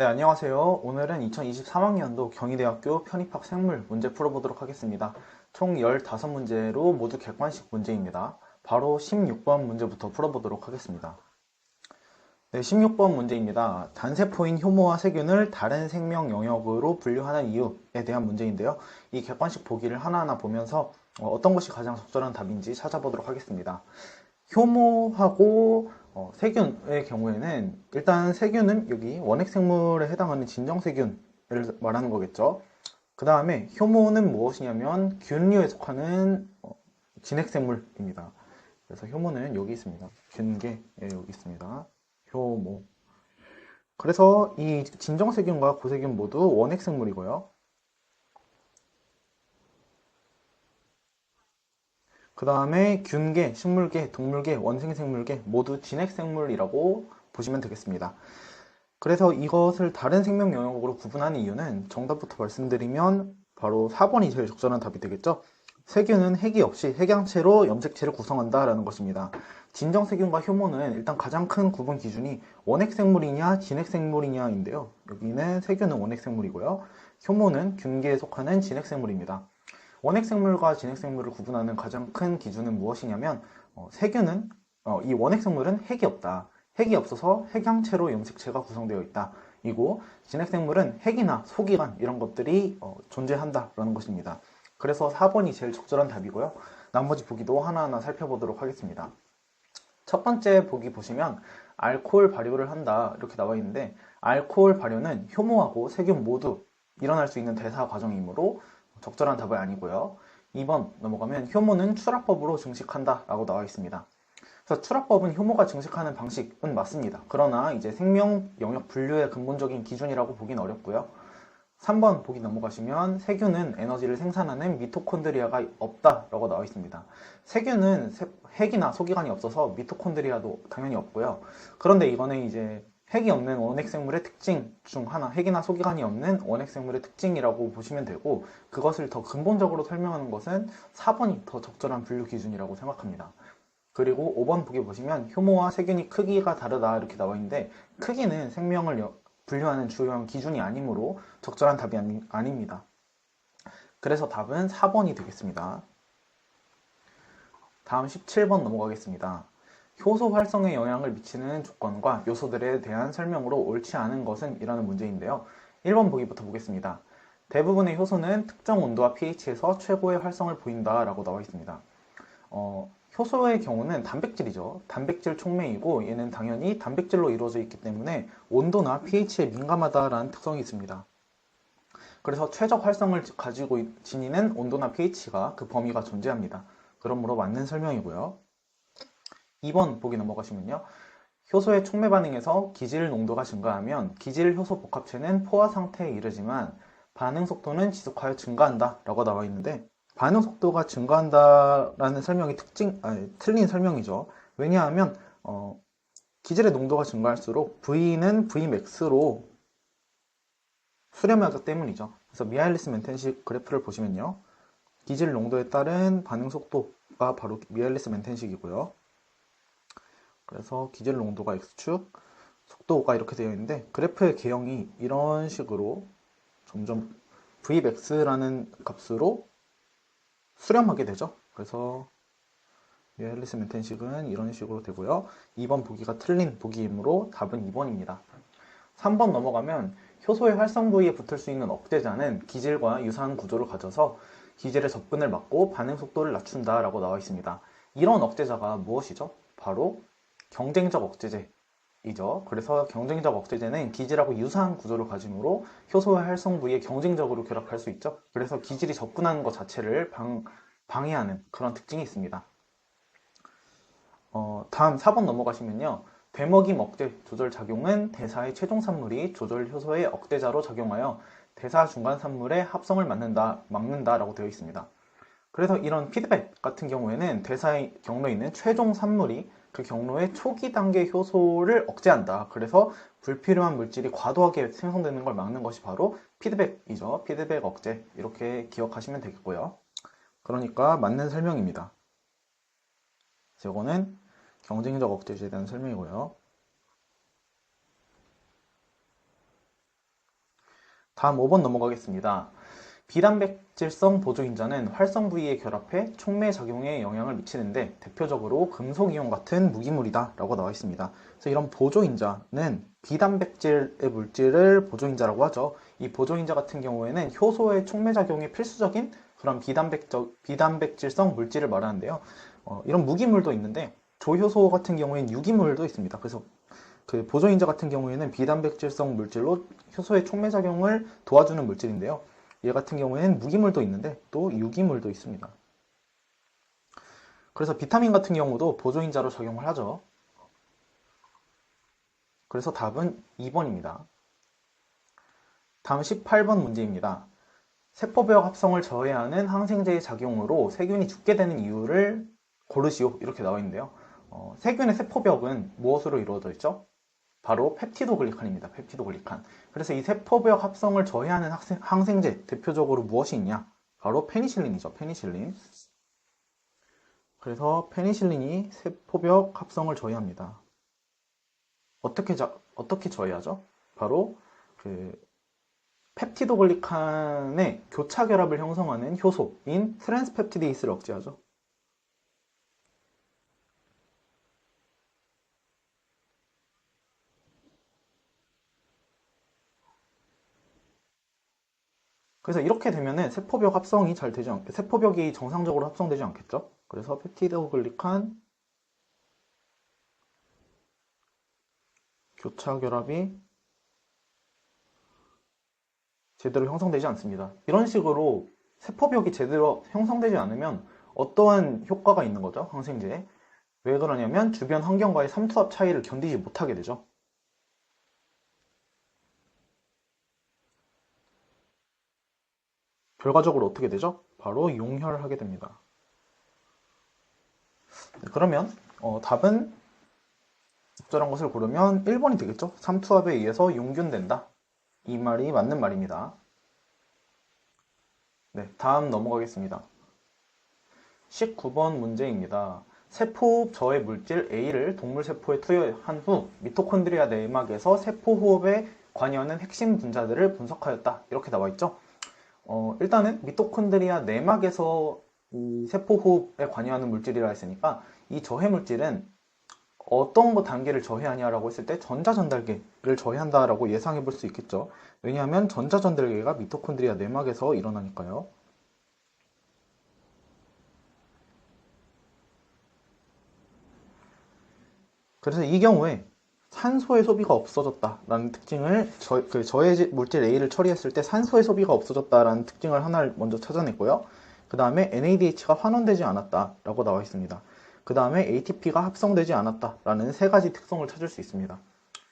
네, 안녕하세요. 오늘은 2023학년도 경희대학교 편입학 생물 문제 풀어보도록 하겠습니다. 총 15문제로 모두 객관식 문제입니다. 바로 16번 문제부터 풀어보도록 하겠습니다. 네, 16번 문제입니다. 단세포인 효모와 세균을 다른 생명 영역으로 분류하는 이유에 대한 문제인데요. 이 객관식 보기를 하나하나 보면서 어떤 것이 가장 적절한 답인지 찾아보도록 하겠습니다. 효모하고 세균의 경우에는 일단 세균은 여기 원핵생물에 해당하는 진정세균을 말하는 거겠죠. 그 다음에 효모는 무엇이냐면 균류에 속하는 진핵생물입니다. 그래서 효모는 여기 있습니다. 균계 여기 있습니다. 효모. 그래서 이 진정세균과 고세균 모두 원핵생물이고요. 그 다음에 균계, 식물계, 동물계, 원생생물계 모두 진핵생물이라고 보시면 되겠습니다. 그래서 이것을 다른 생명 영역으로 구분하는 이유는 정답부터 말씀드리면 바로 4번이 제일 적절한 답이 되겠죠. 세균은 핵이 없이 핵양체로 염색체를 구성한다라는 것입니다. 진정세균과 효모는 일단 가장 큰 구분 기준이 원핵생물이냐 진핵생물이냐인데요. 여기는 세균은 원핵생물이고요. 효모는 균계에 속하는 진핵생물입니다. 원핵생물과 진핵생물을 구분하는 가장 큰 기준은 무엇이냐면 세균은 이 원핵생물은 핵이 없다. 핵이 없어서 핵양체로 염색체가 구성되어 있다. 이고 진핵생물은 핵이나 소기관 이런 것들이 존재한다라는 것입니다. 그래서 4번이 제일 적절한 답이고요. 나머지 보기도 하나하나 살펴보도록 하겠습니다. 첫 번째 보기 보시면 알코올 발효를 한다 이렇게 나와 있는데 알코올 발효는 효모하고 세균 모두 일어날 수 있는 대사 과정이므로 적절한 답은 아니고요. 2번 넘어가면 효모는 출하법으로 증식한다 라고 나와 있습니다. 그래서 출하법은 효모가 증식하는 방식은 맞습니다. 그러나 이제 생명 영역 분류의 근본적인 기준이라고 보긴 어렵고요. 3번 보기 넘어가시면 세균은 에너지를 생산하는 미토콘드리아가 없다라고 나와 있습니다. 세균은 핵이나 소기관이 없어서 미토콘드리아도 당연히 없고요. 그런데 이거는 이제 핵이 없는 원핵생물의 특징 중 하나, 핵이나 소기관이 없는 원핵생물의 특징이라고 보시면 되고, 그것을 더 근본적으로 설명하는 것은 4번이 더 적절한 분류 기준이라고 생각합니다. 그리고 5번 보기 보시면 효모와 세균이 크기가 다르다 이렇게 나와 있는데, 크기는 생명을 분류하는 주요한 기준이 아니므로 적절한 답이 아닙니다. 그래서 답은 4번이 되겠습니다. 다음 17번 넘어가겠습니다. 효소 활성에 영향을 미치는 조건과 요소들에 대한 설명으로 옳지 않은 것은 이라는 문제인데요. 1번 보기부터 보겠습니다. 대부분의 효소는 특정 온도와 pH에서 최고의 활성을 보인다라고 나와 있습니다. 효소의 경우는 단백질이죠. 단백질 촉매이고 얘는 당연히 단백질로 이루어져 있기 때문에 온도나 pH에 민감하다라는 특성이 있습니다. 그래서 최적 활성을 가지고 지니는 온도나 pH가 그 범위가 존재합니다. 그러므로 맞는 설명이고요. 2번 보기 넘어가시면요. 효소의 촉매 반응에서 기질 농도가 증가하면 기질 효소 복합체는 포화 상태에 이르지만 반응 속도는 지속하여 증가한다 라고 나와 있는데, 반응 속도가 증가한다라는 설명이 틀린 설명이죠. 왜냐하면 기질의 농도가 증가할수록 V는 Vmax로 수렴하기 때문이죠. 그래서 미하일리스 멘텐식 그래프를 보시면요. 기질 농도에 따른 반응 속도가 바로 미하일리스 멘텐식이고요. 그래서 기질 농도가 X축, 속도가 이렇게 되어 있는데 그래프의 개형이 이런 식으로 점점 Vmax라는 값으로 수렴하게 되죠. 그래서 미하일리스 멘텐식은 이런 식으로 되고요. 2번 보기가 틀린 보기이므로 답은 2번입니다. 3번 넘어가면 효소의 활성 부위에 붙을 수 있는 억제자는 기질과 유사한 구조를 가져서 기질의 접근을 막고 반응 속도를 낮춘다라고 나와 있습니다. 이런 억제자가 무엇이죠? 바로 경쟁적 억제제이죠. 그래서 경쟁적 억제제는 기질하고 유사한 구조를 가지므로 효소의 활성 부위에 경쟁적으로 결합할 수 있죠. 그래서 기질이 접근하는 것 자체를 방해하는 그런 특징이 있습니다. 다음 4번 넘어가시면요. 되먹임 억제 조절 작용은 대사의 최종 산물이 조절 효소의 억제자로 작용하여 대사 중간 산물의 합성을 막는다라고 되어 있습니다. 그래서 이런 피드백 같은 경우에는 대사의 경로에 있는 최종 산물이 그 경로의 초기 단계 효소를 억제한다. 그래서 불필요한 물질이 과도하게 생성되는 걸 막는 것이 바로 피드백이죠. 피드백 억제. 이렇게 기억하시면 되겠고요. 그러니까 맞는 설명입니다. 이거는 경쟁적 억제제에 대한 설명이고요. 다음 5번 넘어가겠습니다. 비단백질성 보조인자는 활성 부위에 결합해 촉매 작용에 영향을 미치는데 대표적으로 금속이온 같은 무기물이다 라고 나와 있습니다. 그래서 이런 보조인자는 비단백질의 물질을 보조인자라고 하죠. 이 보조인자 같은 경우에는 효소의 촉매 작용이 필수적인 그런 비단백질성 물질을 말하는데요. 이런 무기물도 있는데 조효소 같은 경우에는 유기물도 있습니다. 그래서 그 보조인자 같은 경우에는 비단백질성 물질로 효소의 촉매작용을 도와주는 물질인데요. 얘 같은 경우에는 무기물도 있는데 또 유기물도 있습니다. 그래서 비타민 같은 경우도 보조인자로 작용을 하죠. 그래서 답은 2번입니다. 다음 18번 문제입니다. 세포벽 합성을 저해하는 항생제의 작용으로 세균이 죽게 되는 이유를 고르시오. 이렇게 나와 있는데요. 세균의 세포벽은 무엇으로 이루어져 있죠? 바로 펩티도글리칸입니다. 펩티도글리칸. 그래서 이 세포벽 합성을 저해하는 항생제 대표적으로 무엇이 있냐? 바로 페니실린이죠. 페니실린. 그래서 페니실린이 세포벽 합성을 저해합니다. 어떻게 저해하죠? 바로 그 펩티도글리칸의 교차 결합을 형성하는 효소인 트랜스펩티데이스를 억제하죠. 그래서 이렇게 되면은 세포벽 합성이 잘 되지 세포벽이 정상적으로 합성되지 않겠죠? 그래서 펩티도글리칸 교차 결합이 제대로 형성되지 않습니다. 이런 식으로 세포벽이 제대로 형성되지 않으면 어떠한 효과가 있는 거죠? 항생제에. 왜 그러냐면 주변 환경과의 삼투압 차이를 견디지 못하게 되죠. 결과적으로 어떻게 되죠? 바로 용혈하게 됩니다. 그러면 답은 적절한 것을 고르면 1번이 되겠죠? 삼투압에 의해서 용균된다. 이 말이 맞는 말입니다. 네, 다음 넘어가겠습니다. 19번 문제입니다. 세포호흡 저해 물질 A를 동물 세포에 투여한 후 미토콘드리아 내막에서 세포 호흡에 관여하는 핵심 분자들을 분석하였다. 이렇게 나와 있죠. 일단은 미토콘드리아 내막에서 이 세포 호흡에 관여하는 물질이라 했으니까 이 저해 물질은 어떤 거 단계를 저해하냐라고 했을 때 전자전달계를 저해한다라고 예상해 볼 수 있겠죠. 왜냐하면 전자전달계가 미토콘드리아 내막에서 일어나니까요. 그래서 이 경우에 산소의 소비가 없어졌다라는 특징을 저해 물질 A를 처리했을 때 산소의 소비가 없어졌다라는 특징을 하나를 먼저 찾아냈고요. 그 다음에 NADH가 환원되지 않았다라고 나와 있습니다. 그 다음에 ATP가 합성되지 않았다라는 세 가지 특성을 찾을 수 있습니다.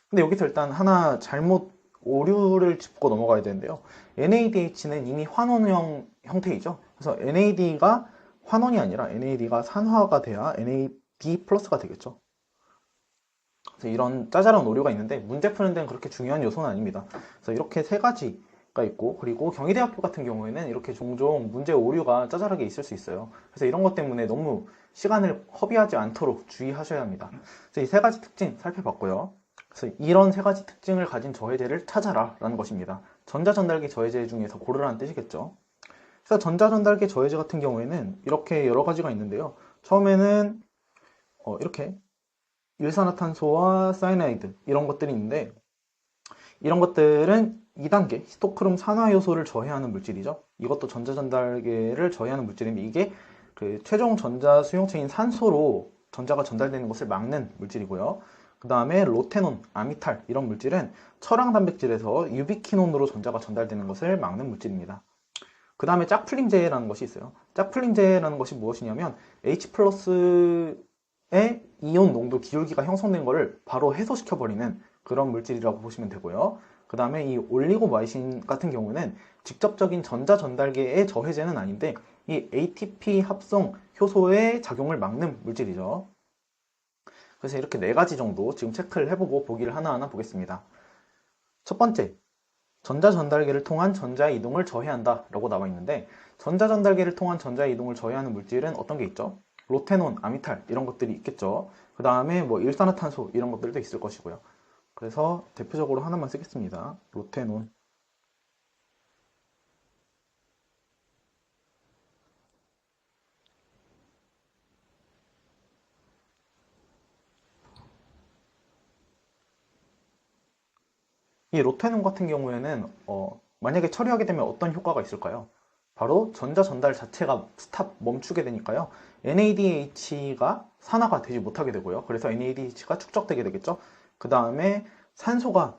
근데 여기서 일단 하나 잘못 오류를 짚고 넘어가야 되는데요. NADH는 이미 환원형 형태이죠. 그래서 NAD가 환원이 아니라 NAD가 산화가 돼야 NAD 플러스가 되겠죠. 그래서 이런 짜잘한 오류가 있는데 문제 푸는 데는 그렇게 중요한 요소는 아닙니다. 그래서 이렇게 세 가지가 있고 그리고 경희대학교 같은 경우에는 이렇게 종종 문제 오류가 짜잘하게 있을 수 있어요. 그래서 이런 것 때문에 너무 시간을 허비하지 않도록 주의하셔야 합니다. 그래서 이 세 가지 특징 살펴봤고요. 그래서 이런 세 가지 특징을 가진 저해제를 찾아라 라는 것입니다. 전자전달계 저해제 중에서 고르라는 뜻이겠죠. 그래서 전자전달계 저해제 같은 경우에는 이렇게 여러 가지가 있는데요. 처음에는 이렇게 일산화탄소와 사이나이드 이런 것들이 있는데 이런 것들은 2단계 히토크롬 산화 요소를 저해하는 물질이죠. 이것도 전자전달계를 저해하는 물질인데 이게 그 최종 전자 수용체인 산소로 전자가 전달되는 것을 막는 물질이고요. 그 다음에 로테논, 아미탈 이런 물질은 철황 단백질에서 유비퀴논으로 전자가 전달되는 것을 막는 물질입니다. 그 다음에 짝풀림제라는 것이 있어요. 짝풀림제라는 것이 무엇이냐면 H 플러스의 이온 농도 기울기가 형성된 것을 바로 해소시켜버리는 그런 물질이라고 보시면 되고요. 그 다음에 이 올리고마이신 같은 경우는 직접적인 전자 전달계의 저해제는 아닌데 이 ATP 합성 효소의 작용을 막는 물질이죠. 그래서 이렇게 네 가지 정도 지금 체크를 해보고 보기를 하나하나 보겠습니다. 첫 번째, 전자전달계를 통한 전자이동을 저해한다 라고 나와 있는데 전자전달계를 통한 전자이동을 저해하는 물질은 어떤 게 있죠? 로테논, 아미탈 이런 것들이 있겠죠. 그 다음에 뭐 일산화탄소 이런 것들도 있을 것이고요. 그래서 대표적으로 하나만 쓰겠습니다. 로테논, 이 로테눔 같은 경우에는 만약에 처리하게 되면 어떤 효과가 있을까요? 바로 전자 전달 자체가 스탑 멈추게 되니까요. NADH가 산화가 되지 못하게 되고요. 그래서 NADH가 축적되게 되겠죠. 그 다음에 산소가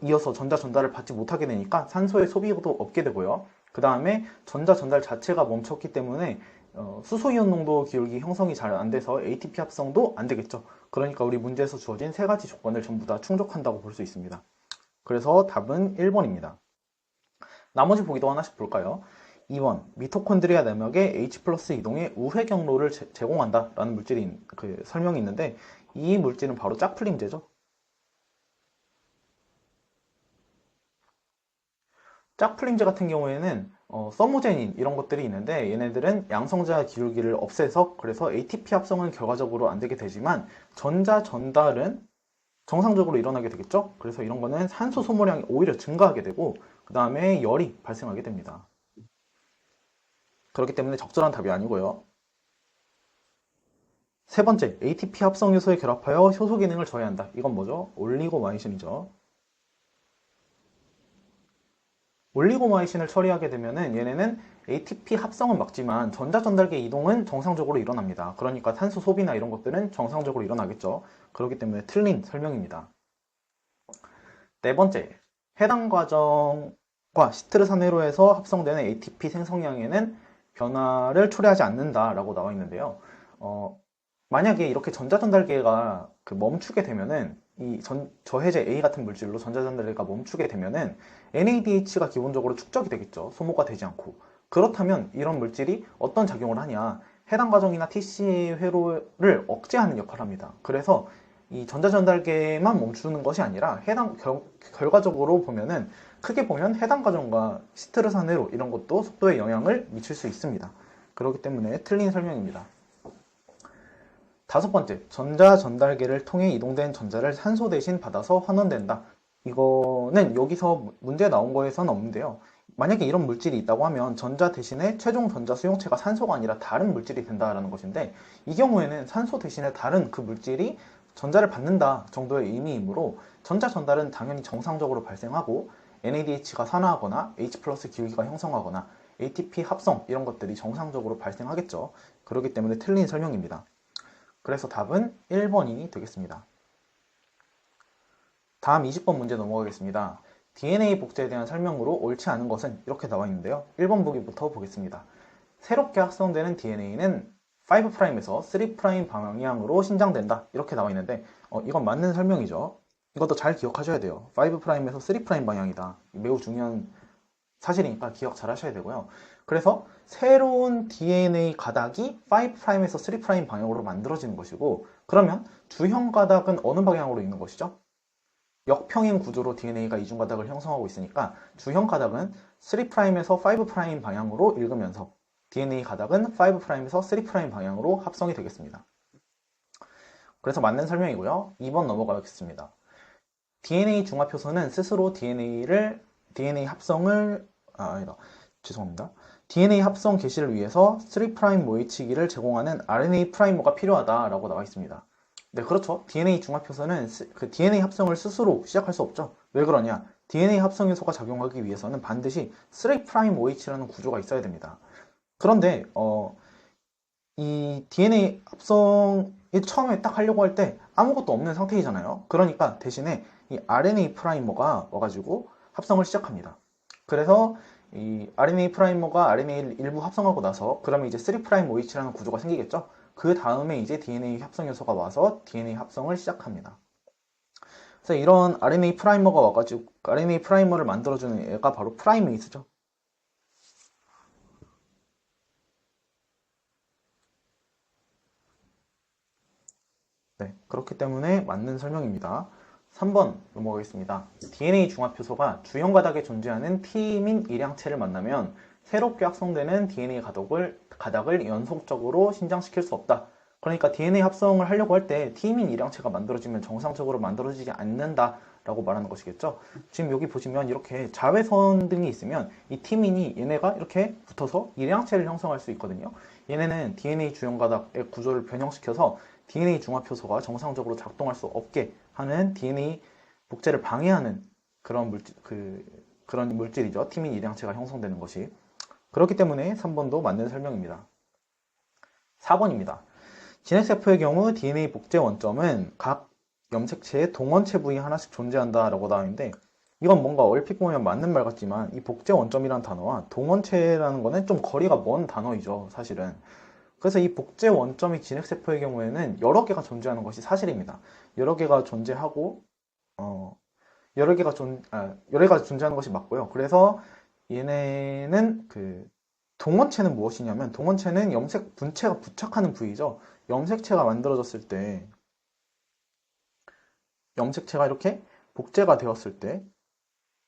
이어서 전자 전달을 받지 못하게 되니까 산소의 소비도 없게 되고요. 그 다음에 전자 전달 자체가 멈췄기 때문에 수소이온 농도 기울기 형성이 잘 안 돼서 ATP 합성도 안 되겠죠. 그러니까 우리 문제에서 주어진 세 가지 조건을 전부 다 충족한다고 볼 수 있습니다. 그래서 답은 1번입니다. 나머지 보기도 하나씩 볼까요? 2번, 미토콘드리아 내막에 H 플러스 이동의 우회 경로를 제공한다 라는 물질이 설명이 있는데 이 물질은 바로 짝플림제죠. 짝플림제 같은 경우에는 서모제닌 이런 것들이 있는데 얘네들은 양성자 기울기를 없애서 그래서 ATP 합성은 결과적으로 안 되게 되지만 전자 전달은 정상적으로 일어나게 되겠죠. 그래서 이런 거는 산소 소모량이 오히려 증가하게 되고 그 다음에 열이 발생하게 됩니다. 그렇기 때문에 적절한 답이 아니고요. 세 번째, ATP 합성 요소에 결합하여 효소 기능을 저해한다. 이건 뭐죠? 올리고마이신이죠. 올리고마이신을 처리하게 되면은 얘네는 ATP 합성은 막지만 전자 전달계 이동은 정상적으로 일어납니다. 그러니까 탄소 소비나 이런 것들은 정상적으로 일어나겠죠. 그렇기 때문에 틀린 설명입니다. 네 번째, 해당 과정과 시트르산회로에서 합성되는 ATP 생성량에는 변화를 초래하지 않는다라고 나와 있는데요. 만약에 이렇게 전자전달계가 멈추게 되면은 저해제 A 같은 물질로 전자전달계가 멈추게 되면은 NADH가 기본적으로 축적이 되겠죠. 소모가 되지 않고. 그렇다면 이런 물질이 어떤 작용을 하냐? 해당 과정이나 TC 회로를 억제하는 역할을 합니다. 그래서 이 전자전달계만 멈추는 것이 아니라 결과적으로 보면은 크게 보면 해당 과정과 시트르산 회로 이런 것도 속도에 영향을 미칠 수 있습니다. 그렇기 때문에 틀린 설명입니다. 다섯 번째, 전자 전달계를 통해 이동된 전자를 산소 대신 받아서 환원된다. 이거는 여기서 문제 나온 거에서는 없는데요. 만약에 이런 물질이 있다고 하면 전자 대신에 최종 전자 수용체가 산소가 아니라 다른 물질이 된다라는 것인데 이 경우에는 산소 대신에 다른 그 물질이 전자를 받는다 정도의 의미이므로 전자 전달은 당연히 정상적으로 발생하고 NADH가 산화하거나 H 플러스 기울기가 형성하거나 ATP 합성 이런 것들이 정상적으로 발생하겠죠. 그렇기 때문에 틀린 설명입니다. 그래서 답은 1번이 되겠습니다. 다음 20번 문제 넘어가겠습니다. DNA 복제에 대한 설명으로 옳지 않은 것은 이렇게 나와 있는데요. 1번 보기부터 보겠습니다. 새롭게 확성되는 DNA는 5'에서 3' 방향으로 신장된다. 이렇게 나와 있는데 이건 맞는 설명이죠. 이것도 잘 기억하셔야 돼요. 5'에서 3' 방향이다. 매우 중요한 사실이니까 기억 잘 하셔야 되고요. 그래서 새로운 DNA 가닥이 5'에서 3' 방향으로 만들어지는 것이고 그러면 주형 가닥은 어느 방향으로 있는 것이죠? 역평행 구조로 DNA가 이중 가닥을 형성하고 있으니까 주형 가닥은 3'에서 5' 방향으로 읽으면서 DNA 가닥은 5'에서 3' 방향으로 합성이 되겠습니다. 그래서 맞는 설명이고요. 2번 넘어가겠습니다. DNA 중합효소는 스스로 DNA 합성을 아니다. 죄송합니다. DNA 합성 개시를 위해서 3' 모이치기를 제공하는 RNA 프라이머가 필요하다라고 나와 있습니다. 네, 그렇죠. DNA 중합효소는 그 DNA 합성을 스스로 시작할 수 없죠. 왜 그러냐? DNA 합성 요소가 작용하기 위해서는 반드시 3'OH라는 구조가 있어야 됩니다. 그런데 이 DNA 합성이 처음에 딱 하려고 할 때 아무것도 없는 상태이잖아요. 그러니까 대신에 이 RNA 프라이머가 와가지고 합성을 시작합니다. 그래서 이 RNA 프라이머가 RNA를 일부 합성하고 나서 그러면 이제 3'OH라는 구조가 생기겠죠. 그 다음에 이제 DNA 합성 요소가 와서 DNA 합성을 시작합니다. 그래서 이런 RNA 프라이머가 와가지고 RNA 프라이머를 만들어주는 애가 바로 프라이메이스죠. 네, 그렇기 때문에 맞는 설명입니다. 3번 넘어가겠습니다. DNA 중합효소가 주형 가닥에 존재하는 티민 일양체를 만나면 새롭게 확성되는 DNA 가닥을 연속적으로 신장시킬 수 없다. 그러니까 DNA 합성을 하려고 할 때 티민 일양체가 만들어지면 정상적으로 만들어지지 않는다라고 말하는 것이겠죠. 지금 여기 보시면 이렇게 자외선 등이 있으면 이 티민이 얘네가 이렇게 붙어서 일양체를 형성할 수 있거든요. 얘네는 DNA 주형 가닥의 구조를 변형시켜서 DNA 중합효소가 정상적으로 작동할 수 없게 하는 DNA 복제를 방해하는 그런 물질이죠. 티민 일양체가 형성되는 것이. 그렇기 때문에 3번도 맞는 설명입니다. 4번입니다. 진핵세포의 경우 DNA 복제 원점은 각 염색체의 동원체 부위에 하나씩 존재한다라고 나와 있는데, 이건 뭔가 얼핏 보면 맞는 말 같지만 이 복제 원점이라는 단어와 동원체라는 거는 좀 거리가 먼 단어이죠, 사실은. 그래서 이 복제 원점이 진핵세포의 경우에는 여러 개가 존재하는 것이 사실입니다. 여러 개가 존재하고 여러 개가 존재하는 것이 맞고요. 그래서 얘네는 동원체는 무엇이냐면, 동원체는 염색 분체가 부착하는 부위죠. 염색체가 만들어졌을 때, 염색체가 이렇게 복제가 되었을 때,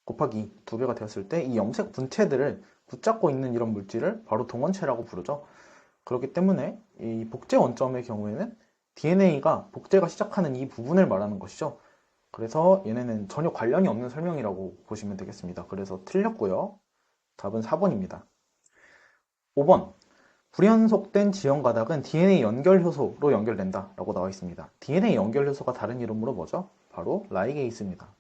곱하기 2배가 되었을 때, 이 염색 분체들을 붙잡고 있는 이런 물질을 바로 동원체라고 부르죠. 그렇기 때문에 이 복제 원점의 경우에는 DNA가 복제가 시작하는 이 부분을 말하는 것이죠. 그래서 얘네는 전혀 관련이 없는 설명이라고 보시면 되겠습니다. 그래서 틀렸고요. 답은 4번입니다. 5번. 불연속된 지연 가닥은 DNA 연결 효소로 연결된다 라고 나와 있습니다. DNA 연결 효소가 다른 이름으로 뭐죠? 바로 라이게이스입니다.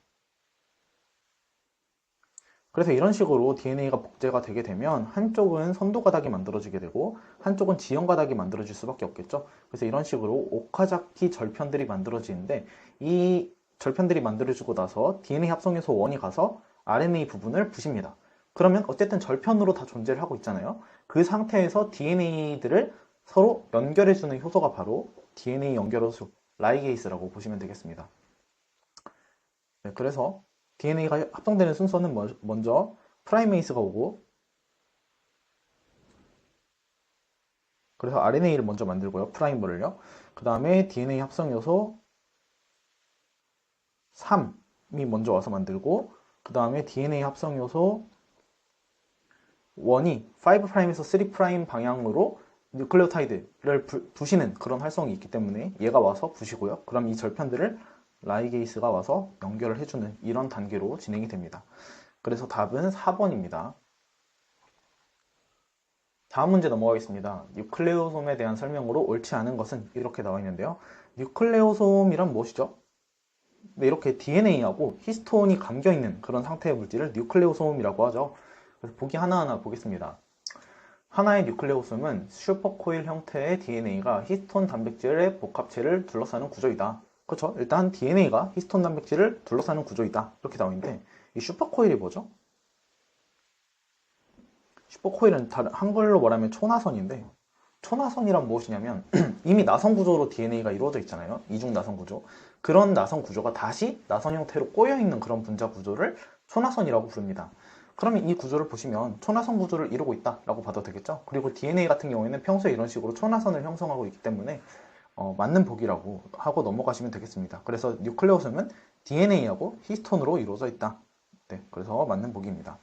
그래서 이런 식으로 DNA가 복제가 되게 되면 한쪽은 선도 가닥이 만들어지게 되고 한쪽은 지연 가닥이 만들어질 수밖에 없겠죠. 그래서 이런 식으로 오카자키 절편들이 만들어지는데, 이 절편들이 만들어지고 나서 DNA 합성효소 1이 가서 RNA 부분을 부십니다. 그러면 어쨌든 절편으로 다 존재를 하고 있잖아요. 그 상태에서 DNA들을 서로 연결해주는 효소가 바로 DNA 연결효소 라이게이스라고 보시면 되겠습니다. 네, 그래서 DNA가 합성되는 순서는 먼저 프라이메이스가 오고, 그래서 RNA를 먼저 만들고요, 프라이머를요. 그 다음에 DNA 합성요소 3이 먼저 와서 만들고, 그 다음에 DNA 합성요소 1이 5'에서 3' 방향으로 뉴클레오타이드를 부시는 그런 활성이 있기 때문에 얘가 와서 부시고요. 그럼 이 절편들을 라이게이스가 와서 연결을 해주는 이런 단계로 진행이 됩니다. 그래서 답은 4번입니다. 다음 문제 넘어가겠습니다. 뉴클레오솜에 대한 설명으로 옳지 않은 것은 이렇게 나와 있는데요. 뉴클레오솜이란 무엇이죠? 네, 이렇게 DNA하고 히스톤이 감겨있는 그런 상태의 물질을 뉴클레오솜이라고 하죠. 그래서 보기 하나하나 보겠습니다. 하나의 뉴클레오솜은 슈퍼코일 형태의 DNA가 히스톤 단백질의 복합체를 둘러싸는 구조이다. 그렇죠? 일단 DNA가 히스톤 단백질을 둘러싸는 구조이다. 이렇게 나와 있는데, 이 슈퍼코일이 뭐죠? 슈퍼코일은 한글로 말하면 초나선인데, 초나선이란 무엇이냐면 이미 나선 구조로 DNA가 이루어져 있잖아요. 이중 나선 구조. 그런 나선 구조가 다시 나선 형태로 꼬여있는 그런 분자 구조를 초나선이라고 부릅니다. 그러면 이 구조를 보시면 초나선 구조를 이루고 있다라고 봐도 되겠죠. 그리고 DNA 같은 경우에는 평소에 이런 식으로 초나선을 형성하고 있기 때문에 맞는 보기라고 하고 넘어가시면 되겠습니다. 그래서 뉴클레오솜은 DNA하고 히스톤으로 이루어져 있다. 네, 그래서 맞는 보기입니다.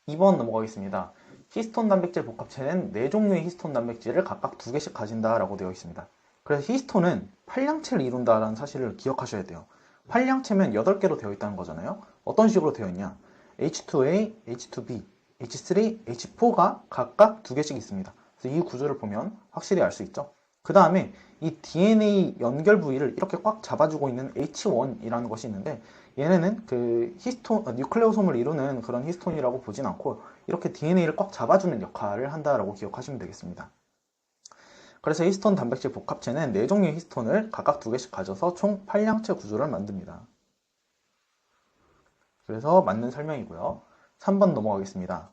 2번 넘어가겠습니다. 히스톤 단백질 복합체는 4종류의 히스톤 단백질을 각각 2개씩 가진다라고 되어 있습니다. 그래서 히스톤은 팔량체를 이룬다라는 사실을 기억하셔야 돼요. 팔량체면 8개로 되어 있다는 거잖아요. 어떤 식으로 되어 있냐? H2A, H2B, H3, H4가 각각 2개씩 있습니다. 그래서 이 구조를 보면 확실히 알 수 있죠. 그 다음에 이 DNA 연결 부위를 이렇게 꽉 잡아주고 있는 H1이라는 것이 있는데, 얘네는 뉴클레오솜을 이루는 그런 히스톤이라고 보진 않고 이렇게 DNA를 꽉 잡아주는 역할을 한다라고 기억하시면 되겠습니다. 그래서 히스톤 단백질 복합체는 4종류의 히스톤을 각각 2개씩 가져서 총 8량체 구조를 만듭니다. 그래서 맞는 설명이고요. 3번 넘어가겠습니다.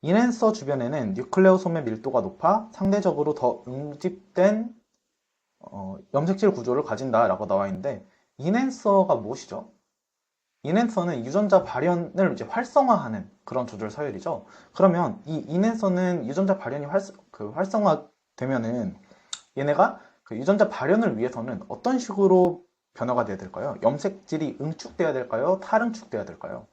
인앤서 주변에는 뉴클레오솜의 밀도가 높아 상대적으로 더 응집된 염색질 구조를 가진다라고 나와 있는데, 인앤서가 무엇이죠? 인앤서는 유전자 발현을 이제 활성화하는 그런 조절 서열이죠. 그러면 이 인앤서는 유전자 발현이 활성화되면은 얘네가 그 유전자 발현을 위해서는 어떤 식으로 변화가 돼야 될까요? 염색질이 응축돼야 될까요? 탈응축돼야 될까요?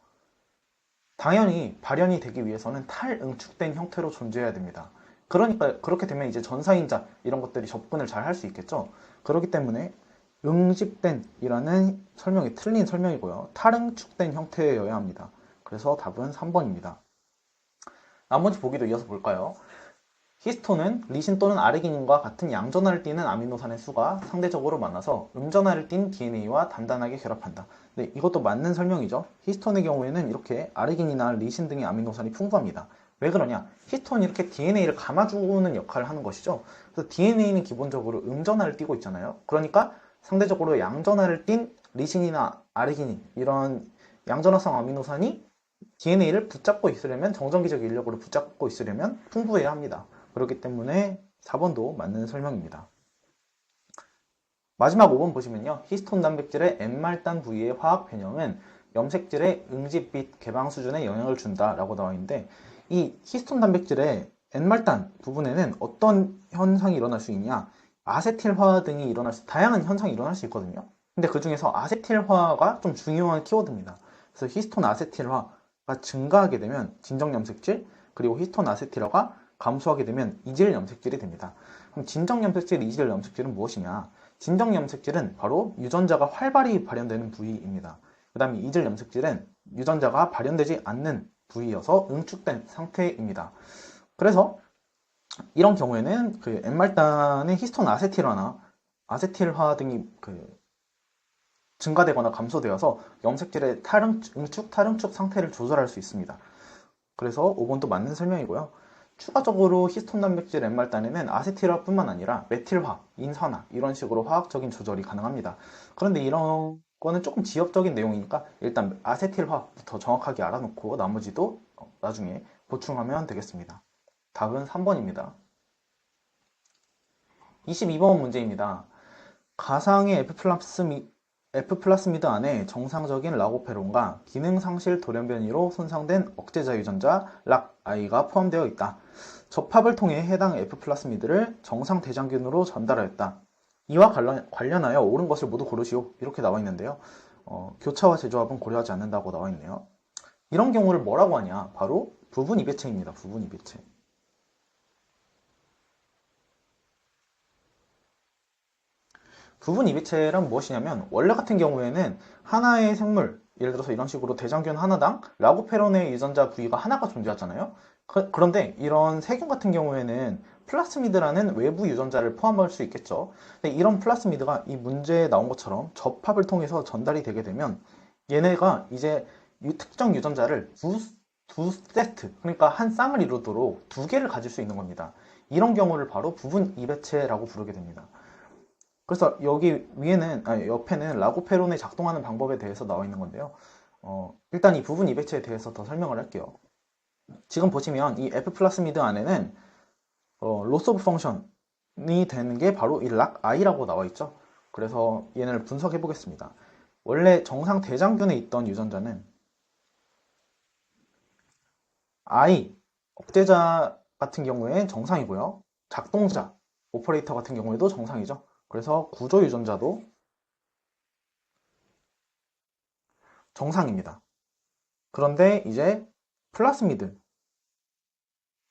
당연히 발현이 되기 위해서는 탈응축된 형태로 존재해야 됩니다. 그러니까 그렇게 되면 이제 전사인자 이런 것들이 접근을 잘 할 수 있겠죠. 그렇기 때문에 응집된 이라는 설명이 틀린 설명이고요. 탈응축된 형태여야 합니다. 그래서 답은 3번입니다. 나머지 보기도 이어서 볼까요? 히스톤은 리신 또는 아르기닌과 같은 양전하를 띠는 아미노산의 수가 상대적으로 많아서 음전하를 띤 DNA와 단단하게 결합한다. 네, 이것도 맞는 설명이죠. 히스톤의 경우에는 이렇게 아르기닌이나 리신 등의 아미노산이 풍부합니다. 왜 그러냐? 히스톤이 이렇게 DNA를 감아주는 역할을 하는 것이죠. 그래서 DNA는 기본적으로 음전하를 띠고 있잖아요. 그러니까 상대적으로 양전하를 띤 리신이나 아르기닌 이런 양전하성 아미노산이 DNA를 붙잡고 있으려면 정전기적 인력으로 붙잡고 있으려면 풍부해야 합니다. 그렇기 때문에 4번도 맞는 설명입니다. 마지막 5번 보시면요. 히스톤 단백질의 N말단 부위의 화학 변형은 염색질의 응집 및 개방 수준에 영향을 준다라고 나와 있는데 이 히스톤 단백질의 N말단 부분에는 어떤 현상이 일어날 수 있냐? 아세틸화 등이 다양한 현상이 일어날 수 있거든요. 근데 그 중에서 아세틸화가 좀 중요한 키워드입니다. 그래서 히스톤 아세틸화가 증가하게 되면 진정 염색질, 그리고 히스톤 아세틸화가 감소하게 되면 이질 염색질이 됩니다. 그럼 진정 염색질, 이질 염색질은 무엇이냐? 진정 염색질은 바로 유전자가 활발히 발현되는 부위입니다. 그 다음에 이질 염색질은 유전자가 발현되지 않는 부위여서 응축된 상태입니다. 그래서 이런 경우에는 그 N말단의 히스톤 아세틸화 등이 증가되거나 감소되어서 염색질의 응축, 탈응축 상태를 조절할 수 있습니다. 그래서 5번도 맞는 설명이고요. 추가적으로 히스톤 단백질 N말단에는 아세틸화뿐만 아니라 메틸화, 인산화 이런 식으로 화학적인 조절이 가능합니다. 그런데 이런 거는 조금 지역적인 내용이니까 일단 아세틸화부터 정확하게 알아놓고 나머지도 나중에 보충하면 되겠습니다. 답은 3번입니다. 22번 문제입니다. 가상의 F 플라스미드 안에 정상적인 라고페론과 기능상실 돌연변이로 손상된 억제자 유전자 락I가 포함되어 있다. 접합을 통해 해당 F 플라스미드를 정상 대장균으로 전달하였다. 이와 관련하여 옳은 것을 모두 고르시오. 이렇게 나와 있는데요. 교차와 재조합은 고려하지 않는다고 나와 있네요. 이런 경우를 뭐라고 하냐? 바로 부분 이배체입니다. 부분 이배체. 부분 이배체란 무엇이냐면 원래 같은 경우에는 하나의 생물, 예를 들어서 이런 식으로 대장균 하나당 라고페론의 유전자 부위가 하나가 존재하잖아요. 그런데 이런 세균 같은 경우에는 플라스미드라는 외부 유전자를 포함할 수 있겠죠. 근데 이런 플라스미드가 이 문제에 나온 것처럼 접합을 통해서 전달이 되게 되면 얘네가 이제 특정 유전자를 두 세트, 그러니까 한 쌍을 이루도록 두 개를 가질 수 있는 겁니다. 이런 경우를 바로 부분 이배체라고 부르게 됩니다. 그래서 여기 옆에는 라고페론의 작동하는 방법에 대해서 나와 있는 건데요. 일단 이 부분 이배체에 대해서 더 설명을 할게요. 지금 보시면 이 F 플라스미드 안에는 로스 오브 펑션이 되는 게 바로 이 락I라고 나와 있죠. 그래서 얘네를 분석해 보겠습니다. 원래 정상 대장균에 있던 유전자는 I, 억제자 같은 경우에 정상이고요. 작동자, 오퍼레이터 같은 경우에도 정상이죠. 그래서 구조 유전자도 정상입니다. 그런데 이제 플라스미드,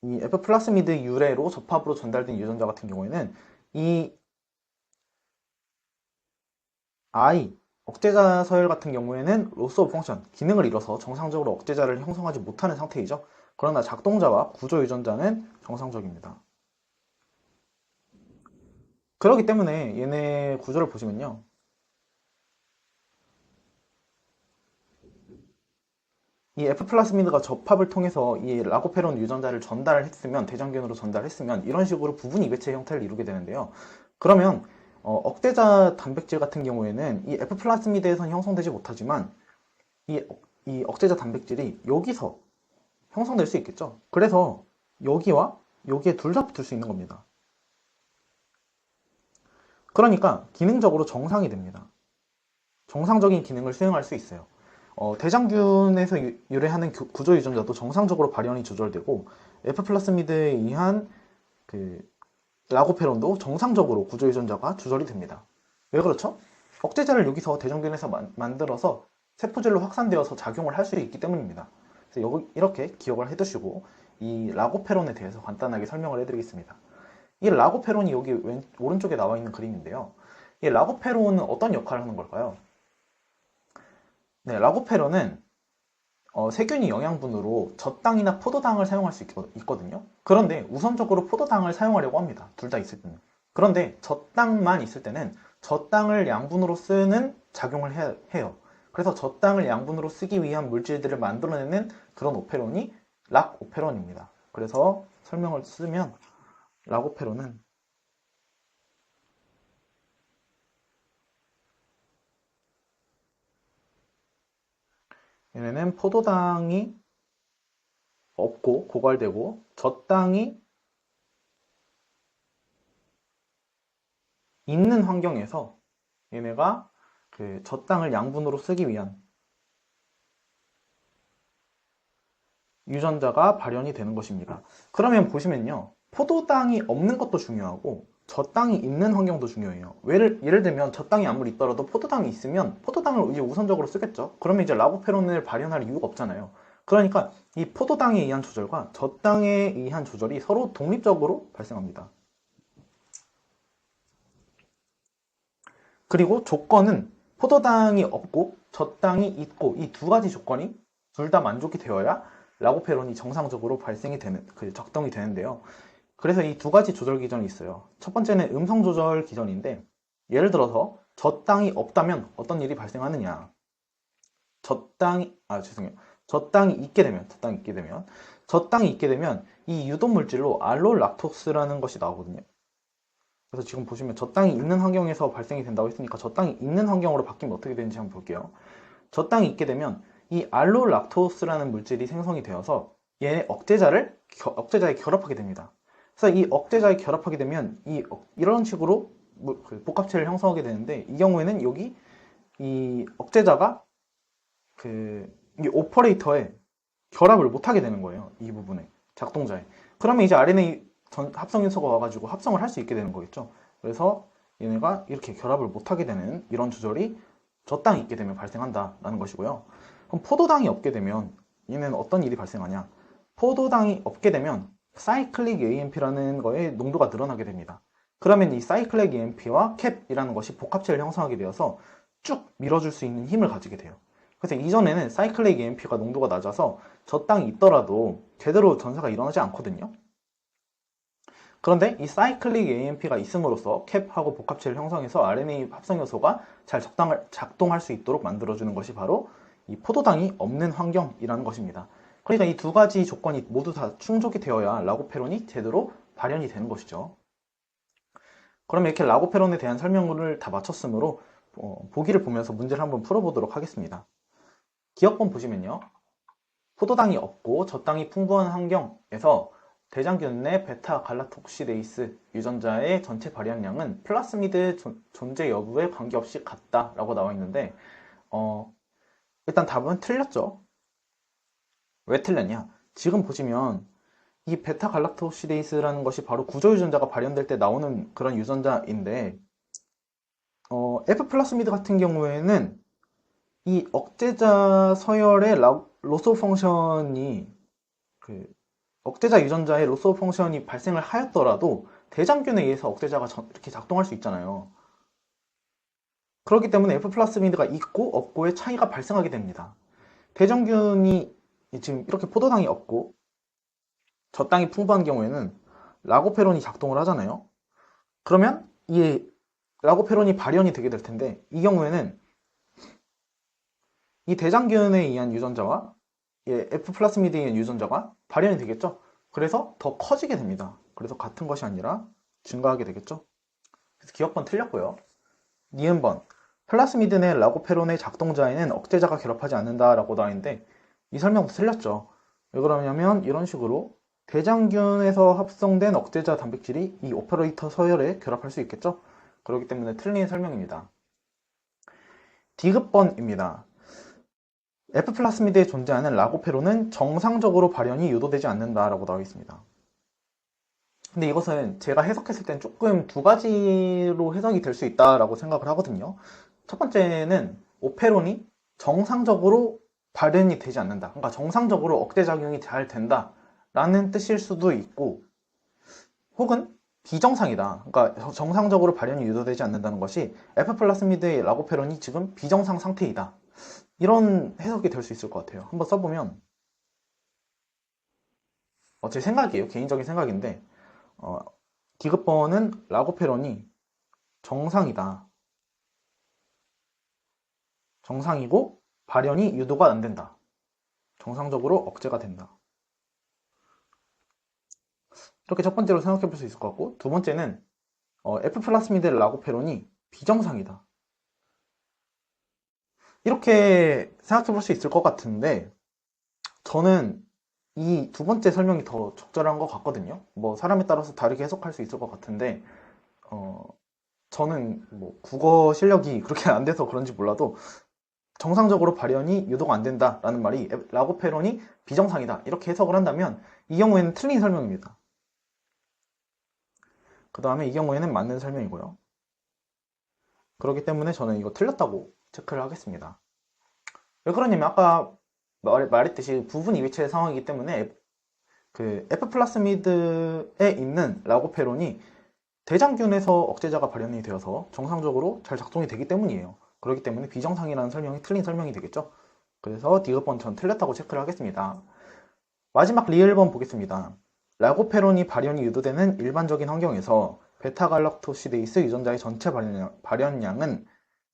이 F 플라스미드 유래로 접합으로 전달된 유전자 같은 경우에는 이 I, 억제자 서열 같은 경우에는 로스 오브 펑션, 기능을 잃어서 정상적으로 억제자를 형성하지 못하는 상태이죠. 그러나 작동자와 구조 유전자는 정상적입니다. 그렇기 때문에 얘네 구조를 보시면요. 이 F 플라스미드가 접합을 통해서 이 라고페론 유전자를 전달했으면, 대장균으로 전달했으면 이런 식으로 부분 이배체 형태를 이루게 되는데요. 그러면 억제자 단백질 같은 경우에는 이 F 플라스미드에선 형성되지 못하지만 이 억제자 단백질이 여기서 형성될 수 있겠죠. 그래서 여기와 여기에 둘 다 붙을 수 있는 겁니다. 그러니까 기능적으로 정상이 됩니다. 정상적인 기능을 수행할 수 있어요. 대장균에서 유래하는 구조 유전자도 정상적으로 발현이 조절되고 F 플라스미드에 의한 라고페론도 정상적으로 구조 유전자가 조절이 됩니다. 왜 그렇죠? 억제자를 여기서 대장균에서 만들어서 세포질로 확산되어서 작용을 할 수 있기 때문입니다. 그래서 이렇게 기억을 해두시고 이 라고페론에 대해서 간단하게 설명을 해드리겠습니다. 이 라고페론이 여기 오른쪽에 나와 있는 그림인데요. 이 라고페론은 어떤 역할을 하는 걸까요? 네, 라고페론은 세균이 영양분으로 젖당이나 포도당을 사용할 수 있거든요. 그런데 우선적으로 포도당을 사용하려고 합니다. 둘 다 있을 때는. 그런데 젖당만 있을 때는 젖당을 양분으로 쓰는 작용을 해요. 그래서 젖당을 양분으로 쓰기 위한 물질들을 만들어내는 그런 오페론이 락오페론입니다. 그래서 설명을 쓰면 락오페론은 얘네는 포도당이 없고 고갈되고 젖당이 있는 환경에서 얘네가 그 젖당을 양분으로 쓰기 위한 유전자가 발현이 되는 것입니다. 그러면 보시면요. 포도당이 없는 것도 중요하고 젖당이 있는 환경도 중요해요. 예를 들면 젖당이 아무리 있더라도 포도당이 있으면 포도당을 이제 우선적으로 쓰겠죠. 그러면 이제 라보페론을 발현할 이유가 없잖아요. 그러니까 이 포도당에 의한 조절과 젖당에 의한 조절이 서로 독립적으로 발생합니다. 그리고 조건은 포도당이 없고 젖당이 있고 이 두 가지 조건이 둘 다 만족이 되어야 라고페론이 정상적으로 발생이 되는, 작동이 되는데요. 그래서 이 두 가지 조절 기전이 있어요. 첫 번째는 음성 조절 기전인데, 예를 들어서 젖당이 없다면 어떤 일이 발생하느냐. 젖당이 있게 되면 이 유독 물질로 알롤락토스라는 것이 나오거든요. 그래서 지금 보시면 젖당이 있는 환경에서 발생이 된다고 했으니까 젖당이 있는 환경으로 바뀌면 어떻게 되는지 한번 볼게요. 젖당이 있게 되면 이 알롤락토스라는 물질이 생성이 되어서 얘네 억제자에 결합하게 됩니다. 그래서 이 억제자에 결합하게 되면 이런 식으로 복합체를 형성하게 되는데, 이 경우에는 여기 이 억제자가 이 오퍼레이터에 결합을 못하게 되는 거예요. 이 부분에, 작동자에. 그러면 이제 RNA 합성인소가 와가지고 합성을 할 수 있게 되는 거겠죠. 그래서 얘네가 이렇게 결합을 못하게 되는 이런 조절이 젖당이 있게 되면 발생한다라는 것이고요. 그럼 포도당이 없게 되면 얘는 어떤 일이 발생하냐? 포도당이 없게 되면 사이클릭 AMP라는 거에 농도가 늘어나게 됩니다. 그러면 이 사이클릭 AMP와 캡이라는 것이 복합체를 형성하게 되어서 쭉 밀어줄 수 있는 힘을 가지게 돼요. 그래서 이전에는 사이클릭 AMP가 농도가 낮아서 젖당이 있더라도 제대로 전사가 일어나지 않거든요. 그런데 이 사이클릭 AMP가 있음으로써 캡하고 복합체를 형성해서 RNA 합성 요소가 잘 작동할 수 있도록 만들어주는 것이 바로 이 포도당이 없는 환경이라는 것입니다. 그러니까 이 두 가지 조건이 모두 다 충족이 되어야 라고페론이 제대로 발현이 되는 것이죠. 그럼 이렇게 라고페론에 대한 설명을 다 마쳤으므로 보기를 보면서 문제를 한번 풀어보도록 하겠습니다. 기억본 보시면요. 포도당이 없고 젖당이 풍부한 환경에서 대장균 내 베타 갈락토시데이스 유전자의 전체 발현량은 플라스미드 존재 여부에 관계없이 같다라고 나와 있는데, 일단 답은 틀렸죠. 왜 틀렸냐? 지금 보시면 이 베타 갈락토시데이스라는 것이 바로 구조 유전자가 발현될 때 나오는 그런 유전자인데, F 플라스미드 같은 경우에는 이 억제자 서열의 로스 오브 펑션이 억제자 유전자의 로스 오브 펑션이 발생을 하였더라도 대장균에 의해서 억제자가 이렇게 작동할 수 있잖아요. 그렇기 때문에 F 플라스미드가 있고 없고의 차이가 발생하게 됩니다. 대장균이 지금 이렇게 포도당이 없고 젖당이 풍부한 경우에는 라고페론이 작동을 하잖아요. 그러면 이 라고페론이 발현이 되게 될 텐데, 이 경우에는 이 대장균에 의한 유전자와 F 플라스미드에 의한 유전자가 발현이 되겠죠. 그래서 더 커지게 됩니다. 그래서 같은 것이 아니라 증가하게 되겠죠. 그래서 기억번 틀렸고요. 니은번, 플라스미드 내 라고페론의 작동자에는 억제자가 결합하지 않는다라고 나와 있는데, 이 설명도 틀렸죠. 왜 그러냐면 이런 식으로 대장균에서 합성된 억제자 단백질이 이 오퍼레이터 서열에 결합할 수 있겠죠. 그렇기 때문에 틀린 설명입니다. D급번입니다. F 플라스미드에 존재하는 라고페론은 정상적으로 발현이 유도되지 않는다라고 나와 있습니다. 근데 이것은 제가 해석했을 땐 조금 두 가지로 해석이 될 수 있다라고 생각을 하거든요. 첫 번째는 오페론이 정상적으로 발현이 되지 않는다. 그러니까 정상적으로 억제작용이 잘 된다라는 뜻일 수도 있고, 혹은 비정상이다. 그러니까 정상적으로 발현이 유도되지 않는다는 것이 F 플라스미드의 라고페론이 지금 비정상 상태이다. 이런 해석이 될 수 있을 것 같아요. 한번 써보면 제 생각이에요. 개인적인 생각인데 디귿번은 라고페론이 정상이다. 정상이고 발현이 유도가 안 된다. 정상적으로 억제가 된다. 이렇게 첫 번째로 생각해 볼 수 있을 것 같고, 두 번째는 F 플라스미드 라고페론이 비정상이다. 이렇게 생각해 볼 수 있을 것 같은데, 저는 이 두 번째 설명이 더 적절한 것 같거든요. 뭐 사람에 따라서 다르게 해석할 수 있을 것 같은데, 어, 저는 뭐 국어 실력이 그렇게 안 돼서 그런지 몰라도 정상적으로 발현이 유도가 안 된다라는 말이 라고페론이 비정상이다 이렇게 해석을 한다면 이 경우에는 틀린 설명입니다. 그 다음에 이 경우에는 맞는 설명이고요. 그렇기 때문에 저는 이거 틀렸다고 체크를 하겠습니다. 왜 그러냐면 아까 말했듯이 부분 이위치의 상황이기 때문에 그 F 플라스미드에 있는 라고페론이 대장균에서 억제자가 발현이 되어서 정상적으로 잘 작동이 되기 때문이에요. 그렇기 때문에 비정상이라는 설명이 틀린 설명이 되겠죠. 그래서 디귿번 전 틀렸다고 체크를 하겠습니다. 마지막 리을번 보겠습니다. 라고페론이 발현이 유도되는 일반적인 환경에서 베타갈락토시데이스 유전자의 전체 발현량은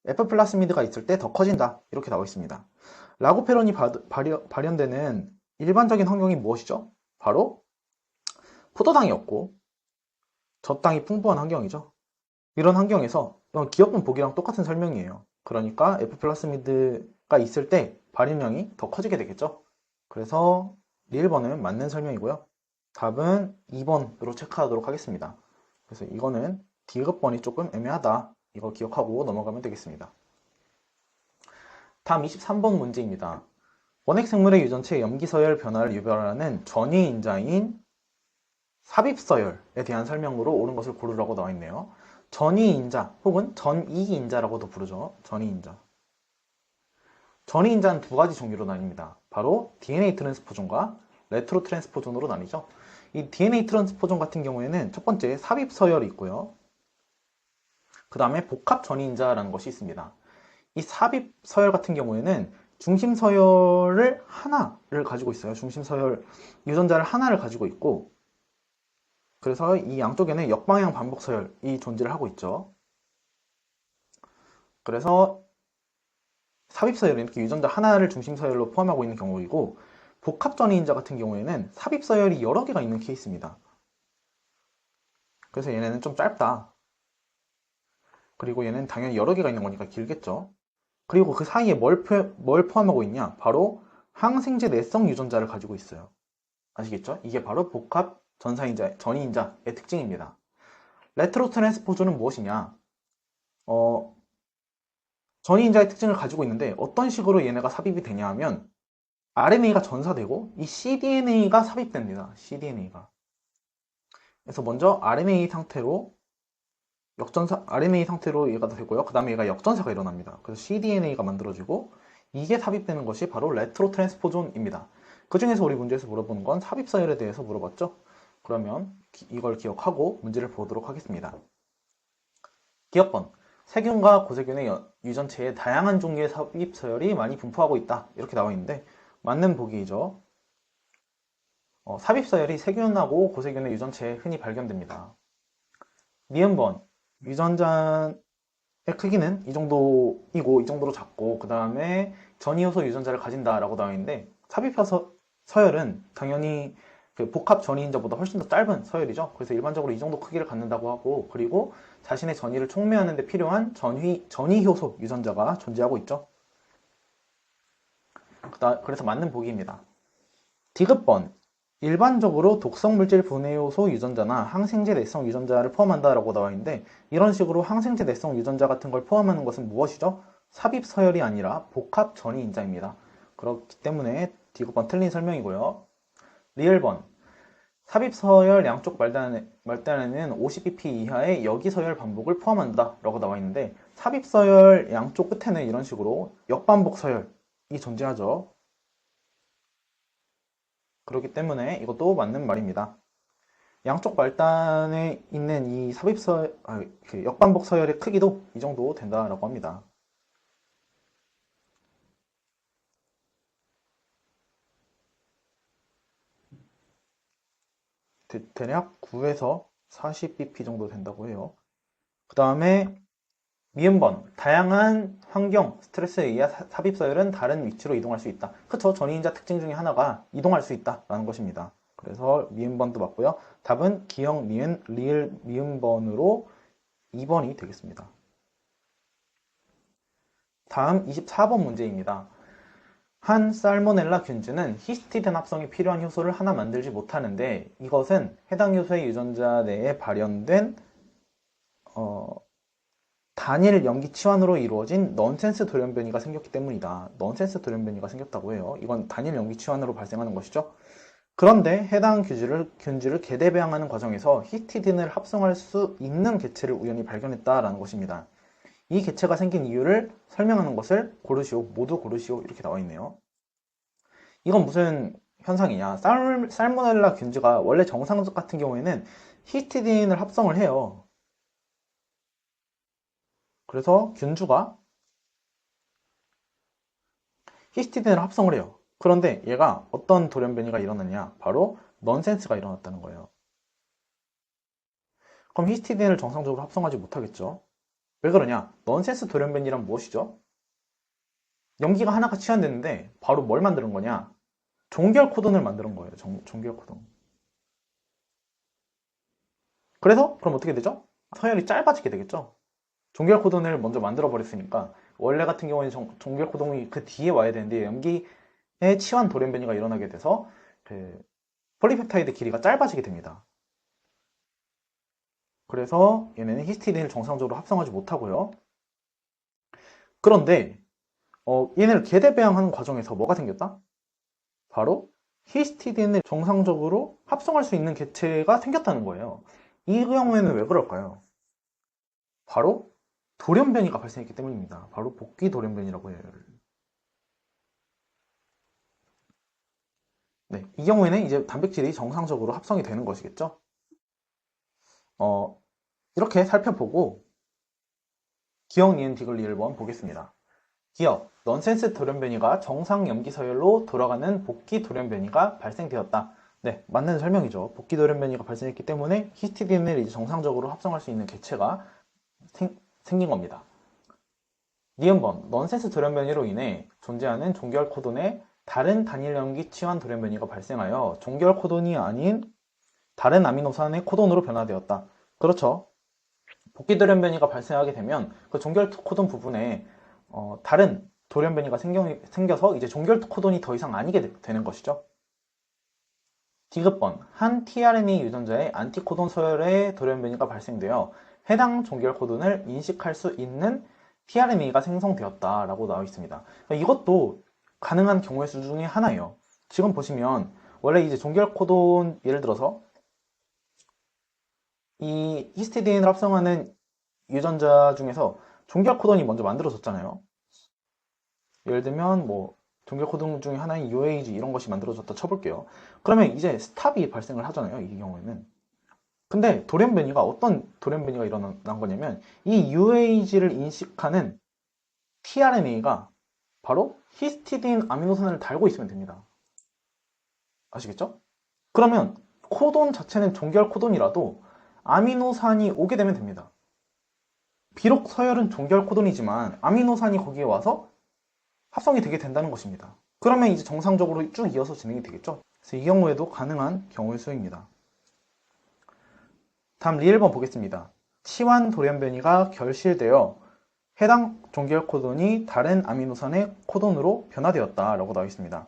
F 플라스미드가 있을 때 더 커진다. 이렇게 나와 있습니다. 라고페론이 발현되는 일반적인 환경이 무엇이죠? 바로 포도당이 없고 젖당이 풍부한 환경이죠. 이런 환경에서 기억분 보기랑 똑같은 설명이에요. 그러니까 F 플라스미드가 있을 때 발현량이 더 커지게 되겠죠. 그래서 1번은 맞는 설명이고요. 답은 2번으로 체크하도록 하겠습니다. 그래서 이거는 디귿번이 조금 애매하다. 이거 기억하고 넘어가면 되겠습니다. 다음 23번 문제입니다. 원핵생물의 유전체의 염기서열 변화를 유발하는 전이인자인 삽입서열에 대한 설명으로 옳은 것을 고르라고 나와 있네요. 전이인자 혹은 전이인자라고도 부르죠. 전이인자. 전이인자는 두 가지 종류로 나뉩니다. 바로 DNA 트랜스포존과 레트로 트랜스포존으로 나뉘죠. 이 DNA 트랜스포존 같은 경우에는 첫 번째 삽입서열이 있고요. 그 다음에 복합 전이인자라는 것이 있습니다. 이 삽입서열 같은 경우에는 중심서열을 하나를 가지고 있어요. 중심서열 유전자를 하나를 가지고 있고 그래서 이 양쪽에는 역방향 반복서열이 존재를 하고 있죠. 그래서 삽입서열은 이렇게 유전자 하나를 중심서열로 포함하고 있는 경우이고 복합전이인자 같은 경우에는 삽입서열이 여러 개가 있는 케이스입니다. 그래서 얘네는 좀 짧다. 그리고 얘는 당연히 여러 개가 있는 거니까 길겠죠. 그리고 그 사이에 뭘 포함하고 있냐? 바로 항생제 내성 유전자를 가지고 있어요. 아시겠죠? 이게 바로 복합 전이인자의 특징입니다. 레트로 트랜스포존은 무엇이냐? 전이인자의 특징을 가지고 있는데 어떤 식으로 얘네가 삽입이 되냐 하면 RNA가 전사되고 이 cDNA가 삽입됩니다. cDNA가. 그래서 먼저 RNA 상태로 RNA 상태로 얘가 되고요. 그 다음에 얘가 역전사가 일어납니다. 그래서 cDNA가 만들어지고 이게 삽입되는 것이 바로 레트로 트랜스포존입니다. 그 중에서 우리 문제에서 물어보는 건 삽입서열에 대해서 물어봤죠. 그러면 이걸 기억하고 문제를 보도록 하겠습니다. 기억번. 세균과 고세균의 유전체에 다양한 종류의 삽입서열이 많이 분포하고 있다. 이렇게 나와 있는데 맞는 보기이죠. 삽입서열이 세균하고 고세균의 유전체에 흔히 발견됩니다. 니은번. 유전자의 크기는 이 정도이고 이 정도로 작고 그 다음에 전이효소 유전자를 가진다라고 나와 있는데 삽입서열은 당연히 그 복합 전이인자보다 훨씬 더 짧은 서열이죠. 그래서 일반적으로 이 정도 크기를 갖는다고 하고 그리고 자신의 전이를 촉매하는 데 필요한 전이효소 유전자가 존재하고 있죠. 그래서 맞는 보기입니다. 디귿번. 일반적으로 독성물질 분해요소 유전자나 항생제 내성 유전자를 포함한다라고 나와 있는데 이런 식으로 항생제 내성 유전자 같은 걸 포함하는 것은 무엇이죠? 삽입서열이 아니라 복합 전이인자입니다. 그렇기 때문에 디귿번 틀린 설명이고요. 리을번. 삽입서열 양쪽 말단에는 50pp 이하의 역이서열 반복을 포함한다 라고 나와 있는데 삽입서열 양쪽 끝에는 이런 식으로 역반복 서열이 존재하죠. 그렇기 때문에 이것도 맞는 말입니다. 양쪽 말단에 있는 이 그 역반복 서열의 크기도 이 정도 된다라고 합니다. 대략 9에서 40bp 정도 된다고 해요. 그 다음에 미음번, 다양한 환경, 스트레스에 의해 삽입 서열은 다른 위치로 이동할 수 있다. 그쵸? 전이인자 특징 중에 하나가 이동할 수 있다라는 것입니다. 그래서 미음번도 맞고요. 답은 기역, 니은, 리을, 미음번으로 2번이 되겠습니다. 다음 24번 문제입니다. 한 살모넬라 균주는 히스티딘 합성이 필요한 효소를 하나 만들지 못하는데 이것은 해당 효소의 유전자 내에 발현된 단일 염기 치환으로 이루어진 넌센스 돌연변이가 생겼기 때문이다. 넌센스 돌연변이가 생겼다고 해요. 이건 단일 염기 치환으로 발생하는 것이죠. 그런데 해당 균주를 계대 배양하는 과정에서 히스티딘을 합성할 수 있는 개체를 우연히 발견했다라는 것입니다. 이 개체가 생긴 이유를 설명하는 것을 고르시오, 모두 고르시오 이렇게 나와 있네요. 이건 무슨 현상이냐? 살모넬라 균주가 원래 정상적 같은 경우에는 히스티딘을 합성을 해요. 그래서 균주가 히스티딘을 합성을 해요. 그런데 얘가 어떤 돌연변이가 일어났냐? 바로 넌센스가 일어났다는 거예요. 그럼 히스티딘을 정상적으로 합성하지 못하겠죠? 왜 그러냐? 넌센스 돌연변이란 무엇이죠? 염기가 하나가 치환됐는데 바로 뭘 만드는 거냐? 종결 코돈을 만드는 거예요. 종결 코돈. 그래서 그럼 어떻게 되죠? 서열이 짧아지게 되겠죠? 종결 코돈을 먼저 만들어 버렸으니까 원래 같은 경우에는 종결 코돈이 그 뒤에 와야 되는데 염기의 치환 돌연변이가 일어나게 돼서 그 폴리펩타이드 길이가 짧아지게 됩니다. 그래서 얘네는 히스티딘을 정상적으로 합성하지 못하고요. 그런데 얘네를 계대 배양하는 과정에서 뭐가 생겼다? 바로 히스티딘을 정상적으로 합성할 수 있는 개체가 생겼다는 거예요. 이 경우에는 왜 그럴까요? 바로 돌연변이가 발생했기 때문입니다. 바로 복귀 돌연변이라고 해요. 네, 이 경우에는 이제 단백질이 정상적으로 합성이 되는 것이겠죠. 이렇게 살펴보고 기억, 니은, 디귿, 리을번 보겠습니다. 기억, 넌센스 돌연변이가 정상 염기 서열로 돌아가는 복귀 돌연변이가 발생되었다. 네, 맞는 설명이죠. 복귀 돌연변이가 발생했기 때문에 히스티딘을 이제 정상적으로 합성할 수 있는 개체가 생긴 겁니다. 니은번, 넌센스 돌연변이로 인해 존재하는 종결 코돈의 다른 단일 염기 치환 돌연변이가 발생하여 종결 코돈이 아닌 다른 아미노산의 코돈으로 변화되었다. 그렇죠. 복귀 돌연변이가 발생하게 되면 그 종결 코돈 부분에 다른 돌연변이가 생겨서 이제 종결 코돈이 더 이상 아니게 되는 것이죠. 디귿번, 한 tRNA 유전자의 안티코돈 서열의 돌연변이가 발생되어 해당 종결 코돈을 인식할 수 있는 tRNA가 생성되었다라고 나와 있습니다. 이것도 가능한 경우의 수 중에 하나예요. 지금 보시면 원래 이제 종결 코돈 예를 들어서 이 히스티딘을 합성하는 유전자 중에서 종결 코돈이 먼저 만들어졌잖아요. 예를 들면 뭐 종결 코돈 중에 하나인 UAG 이런 것이 만들어졌다 쳐볼게요. 그러면 이제 스탑이 발생을 하잖아요. 이 경우에는. 근데 돌연변이가 어떤 돌연변이가 일어난 거냐면 이 UAG를 인식하는 tRNA가 바로 히스티딘 아미노산을 달고 있으면 됩니다. 아시겠죠? 그러면 코돈 자체는 종결 코돈이라도 아미노산이 오게 되면 됩니다. 비록 서열은 종결 코돈이지만 아미노산이 거기에 와서 합성이 되게 된다는 것입니다. 그러면 이제 정상적으로 쭉 이어서 진행이 되겠죠? 그래서 이 경우에도 가능한 경우의 수입니다. 다음 리을번 보겠습니다. 치환 돌연변이가 결실되어 해당 종결 코돈이 다른 아미노산의 코돈으로 변화되었다라고 나와 있습니다.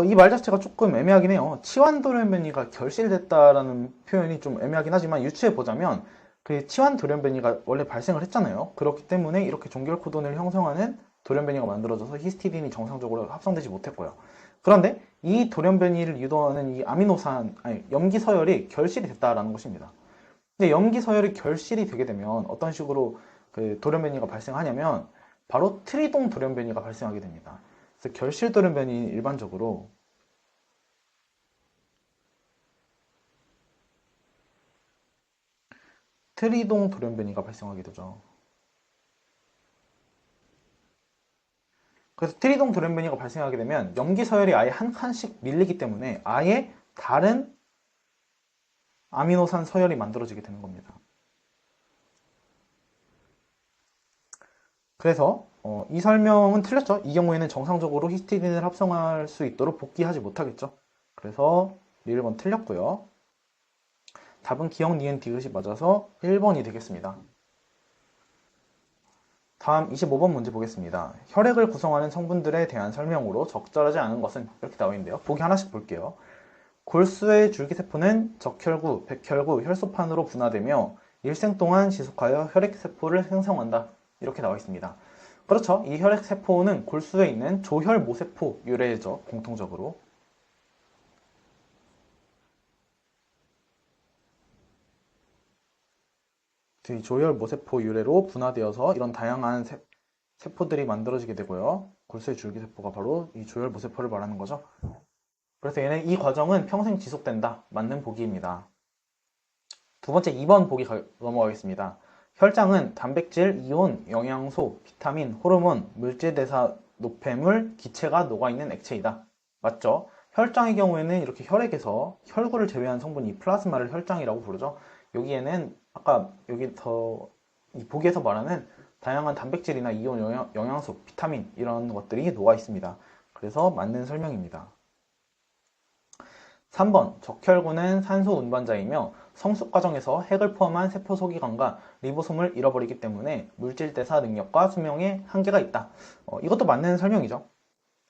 이 말 자체가 조금 애매하긴 해요. 치환 돌연변이가 결실됐다라는 표현이 좀 애매하긴 하지만 유추해 보자면 그 치환 돌연변이가 원래 발생을 했잖아요. 그렇기 때문에 이렇게 종결 코돈을 형성하는 돌연변이가 만들어져서 히스티딘이 정상적으로 합성되지 못했고요. 그런데 이 돌연변이를 유도하는 이 아미노산, 염기 서열이 결실이 됐다라는 것입니다. 근데 염기 서열이 결실이 되게 되면 어떤 식으로 그 돌연변이가 발생하냐면 바로 트리동 돌연변이가 발생하게 됩니다. 그래서 결실 돌연변이 일반적으로 트리동 돌연변이가 발생하게 되죠. 그래서 트리동 돌연변이가 발생하게 되면 염기 서열이 아예 한 칸씩 밀리기 때문에 아예 다른 아미노산 서열이 만들어지게 되는 겁니다. 그래서 이 설명은 틀렸죠. 이 경우에는 정상적으로 히스티딘을 합성할 수 있도록 복귀하지 못하겠죠. 그래서 1번 틀렸고요. 답은 기억, 니은, 디귿이 맞아서 1번이 되겠습니다. 다음 25번 문제 보겠습니다. 혈액을 구성하는 성분들에 대한 설명으로 적절하지 않은 것은 이렇게 나와 있는데요. 보기 하나씩 볼게요. 골수의 줄기세포는 적혈구, 백혈구, 혈소판으로 분화되며 일생 동안 지속하여 혈액세포를 생성한다. 이렇게 나와 있습니다. 그렇죠. 이 혈액세포는 골수에 있는 조혈모세포 유래죠. 공통적으로. 이 조혈모세포 유래로 분화되어서 이런 다양한 세포들이 만들어지게 되고요. 골수의 줄기세포가 바로 이 조혈모세포를 말하는 거죠. 그래서 얘는 이 과정은 평생 지속된다. 맞는 보기입니다. 두 번째 2번 보기 넘어가겠습니다. 혈장은 단백질, 이온, 영양소, 비타민, 호르몬, 물질대사 노폐물, 기체가 녹아있는 액체이다. 맞죠? 혈장의 경우에는 이렇게 혈액에서 혈구를 제외한 성분이 플라즈마를 혈장이라고 부르죠. 여기에는 아까 여기 이 보기에서 말하는 다양한 단백질이나 이온, 영양소, 비타민 이런 것들이 녹아 있습니다. 그래서 맞는 설명입니다. 3번 적혈구는 산소 운반자이며 성숙 과정에서 핵을 포함한 세포 소기관과 리보솜을 잃어버리기 때문에 물질 대사 능력과 수명에 한계가 있다. 이것도 맞는 설명이죠.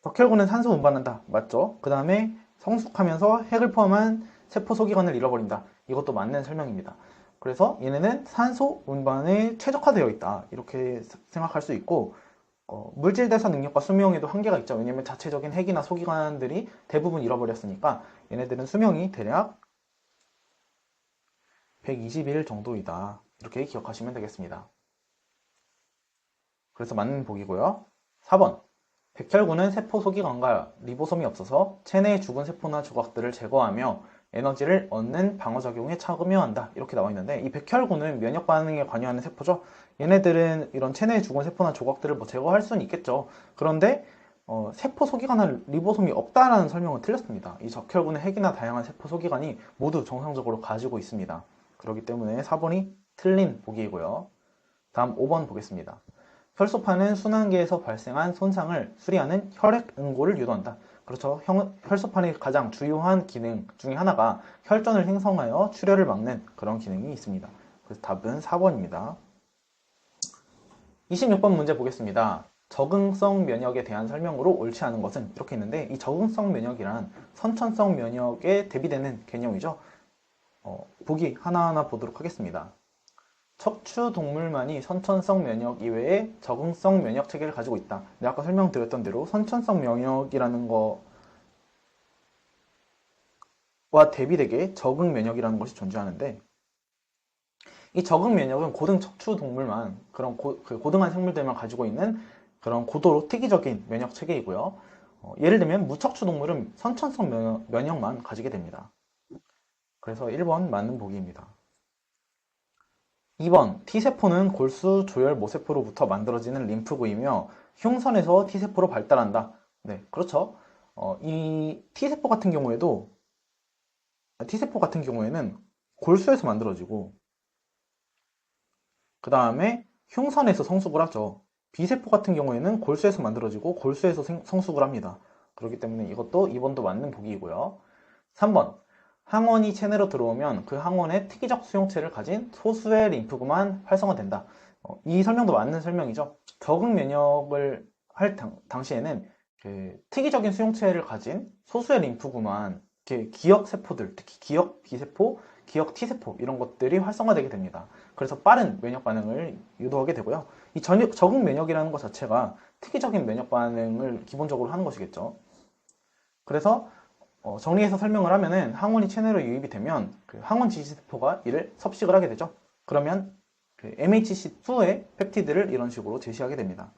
적혈구는 산소 운반한다. 맞죠? 그 다음에 성숙하면서 핵을 포함한 세포 소기관을 잃어버린다. 이것도 맞는 설명입니다. 그래서 얘네는 산소 운반에 최적화되어 있다. 이렇게 생각할 수 있고 물질 대사 능력과 수명에도 한계가 있죠. 왜냐면 자체적인 핵이나 소기관들이 대부분 잃어버렸으니까 얘네들은 수명이 대략 120일 정도이다. 이렇게 기억하시면 되겠습니다. 그래서 맞는 보기고요. 4번 백혈구는 세포 소기관과 리보솜이 없어서 체내의 죽은 세포나 조각들을 제거하며 에너지를 얻는 방어작용에 참여한다. 이렇게 나와 있는데 이 백혈구는 면역 반응에 관여하는 세포죠. 얘네들은 이런 체내의 죽은 세포나 조각들을 뭐 제거할 수는 있겠죠. 그런데 세포 소기관은 리보솜이 없다라는 설명은 틀렸습니다. 이 적혈구는 핵이나 다양한 세포 소기관이 모두 정상적으로 가지고 있습니다. 그렇기 때문에 4번이 틀린 보기이고요. 다음 5번 보겠습니다. 혈소판은 순환계에서 발생한 손상을 수리하는 혈액 응고를 유도한다. 그렇죠. 혈소판의 가장 주요한 기능 중에 하나가 혈전을 형성하여 출혈을 막는 그런 기능이 있습니다. 그래서 답은 4번입니다. 26번 문제 보겠습니다. 적응성 면역에 대한 설명으로 옳지 않은 것은 이렇게 있는데 이 적응성 면역이란 선천성 면역에 대비되는 개념이죠. 보기 하나하나 보도록 하겠습니다. 척추 동물만이 선천성 면역 이외에 적응성 면역 체계를 가지고 있다. 근데 아까 설명드렸던 대로 선천성 면역이라는 거와 대비되게 적응 면역이라는 것이 존재하는데 이 적응 면역은 고등 척추 동물만 그런 고등한 생물들만 가지고 있는 그런 고도로 특이적인 면역 체계이고요. 예를 들면 무척추 동물은 선천성 면역만 가지게 됩니다. 그래서 1번 맞는 보기입니다. 2번 T세포는 골수 조혈 모세포로부터 만들어지는 림프구이며 흉선에서 T세포로 발달한다. 네, 그렇죠. 이 T세포 같은 경우에는 골수에서 만들어지고 그 다음에 흉선에서 성숙을 하죠. B세포 같은 경우에는 골수에서 만들어지고 골수에서 성숙을 합니다. 그렇기 때문에 이것도 2번도 맞는 보기이고요. 3번 항원이 체내로 들어오면 그 항원에 특이적 수용체를 가진 소수의 림프구만 활성화된다. 이 설명도 맞는 설명이죠. 적응 면역을 할 당시에는 특이적인 수용체를 가진 소수의 림프구만 기억 세포들, 특히 기억 B세포, 기억 T세포 이런 것들이 활성화되게 됩니다. 그래서 빠른 면역 반응을 유도하게 되고요. 이 적응 면역이라는 것 자체가 특이적인 면역 반응을 기본적으로 하는 것이겠죠. 그래서 정리해서 설명을 하면은 항원이 체내로 유입이 되면 그 항원 지지세포가 이를 섭식을 하게 되죠. 그러면 그 MHC2의 펩티드를 이런 식으로 제시하게 됩니다.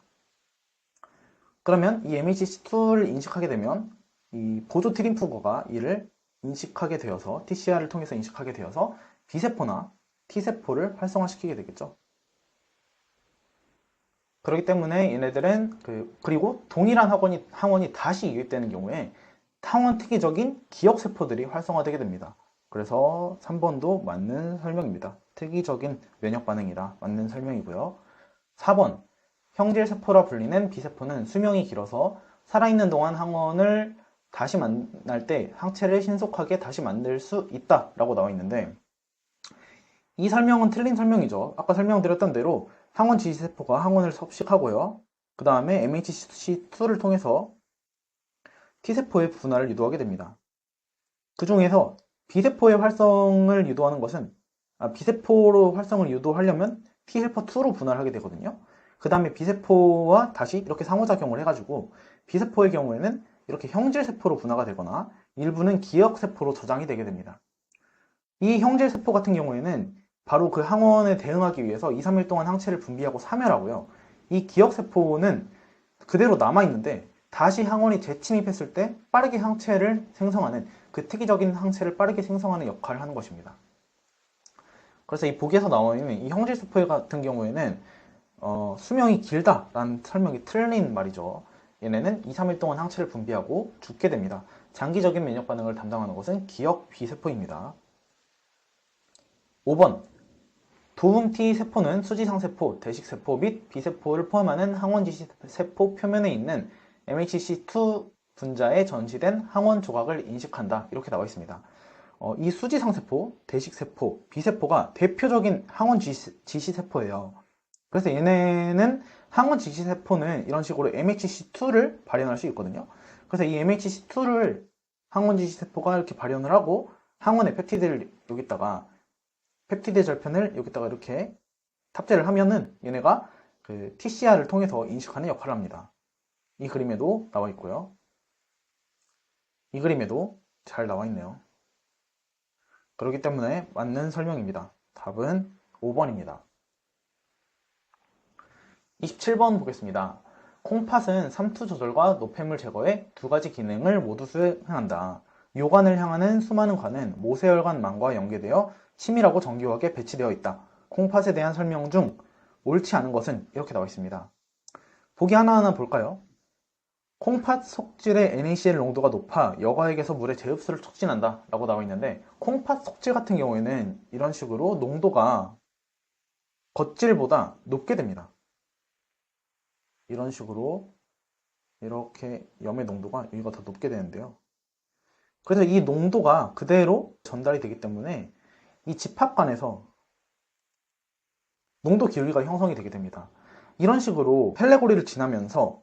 그러면 이 MHC2를 인식하게 되면 이 보조 T림프구가 이를 인식하게 되어서 TCR을 통해서 인식하게 되어서 B세포나 T세포를 활성화시키게 되겠죠. 그렇기 때문에 얘네들은 그리고 동일한 항원이 다시 유입되는 경우에 항원 특이적인 기억세포들이 활성화되게 됩니다. 그래서 3번도 맞는 설명입니다. 특이적인 면역 반응이라 맞는 설명이고요. 4번, 형질세포라 불리는 B세포는 수명이 길어서 살아있는 동안 항원을 다시 만날 때 항체를 신속하게 다시 만들 수 있다 라고 나와 있는데, 이 설명은 틀린 설명이죠. 아까 설명드렸던 대로 항원 지지세포가 항원을 섭식하고요. 그 다음에 MHC2를 통해서 T세포의 분화를 유도하게 됩니다. 그 중에서 B세포의 활성을 유도하는 것은, B세포로 활성을 유도하려면 T헬퍼2로 분화를 하게 되거든요. 그 다음에 B세포와 다시 이렇게 상호작용을 해가지고 B세포의 경우에는 이렇게 형질세포로 분화가 되거나 일부는 기억세포로 저장이 되게 됩니다. 이 형질세포 같은 경우에는 바로 그 항원에 대응하기 위해서 2, 3일 동안 항체를 분비하고 사멸하고요. 이 기억세포는 그대로 남아있는데 다시 항원이 재침입했을 때 빠르게 항체를 생성하는, 그 특이적인 항체를 빠르게 생성하는 역할을 하는 것입니다. 그래서 이 보기에서 나와 있는 이 형질세포 같은 경우에는 수명이 길다라는 설명이 틀린 말이죠. 얘네는 2, 3일 동안 항체를 분비하고 죽게 됩니다. 장기적인 면역 반응을 담당하는 것은 기억 B세포입니다. 5번, 도움 T세포는 수지상세포, 대식세포 및 B세포를 포함하는 항원지시세포 표면에 있는 MHC2 분자에 전시된 항원 조각을 인식한다. 이렇게 나와 있습니다. 이 수지상세포, 대식세포, B세포가 대표적인 항원지시세포예요. 그래서 얘네는 항원지시세포는 이런 식으로 MHC2를 발현할 수 있거든요. 그래서 이 MHC2를 항원지시세포가 이렇게 발현을 하고 항원의 펩티드를 여기다가, 펩티드 절편을 여기다가 이렇게 탑재를 하면은 얘네가 그 TCR을 통해서 인식하는 역할을 합니다. 이 그림에도 나와 있고요. 이 그림에도 잘 나와 있네요. 그렇기 때문에 맞는 설명입니다. 답은 5번입니다. 27번 보겠습니다. 콩팥은 삼투 조절과 노폐물 제거에 두 가지 기능을 모두 수행한다. 요관을 향하는 수많은 관은 모세혈관망과 연계되어 치밀하고 정교하게 배치되어 있다. 콩팥에 대한 설명 중 옳지 않은 것은 이렇게 나와 있습니다. 보기 하나하나 볼까요? 콩팥 속질의 NaCl 농도가 높아 여과액에서 물의 재흡수를 촉진한다 라고 나와 있는데, 콩팥 속질 같은 경우에는 이런 식으로 농도가 겉질보다 높게 됩니다. 이런 식으로 이렇게 염의 농도가 여기가 더 높게 되는데요. 그래서 이 농도가 그대로 전달이 되기 때문에 이 집합관에서 농도 기울기가 형성이 되게 됩니다. 이런 식으로 펠레고리를 지나면서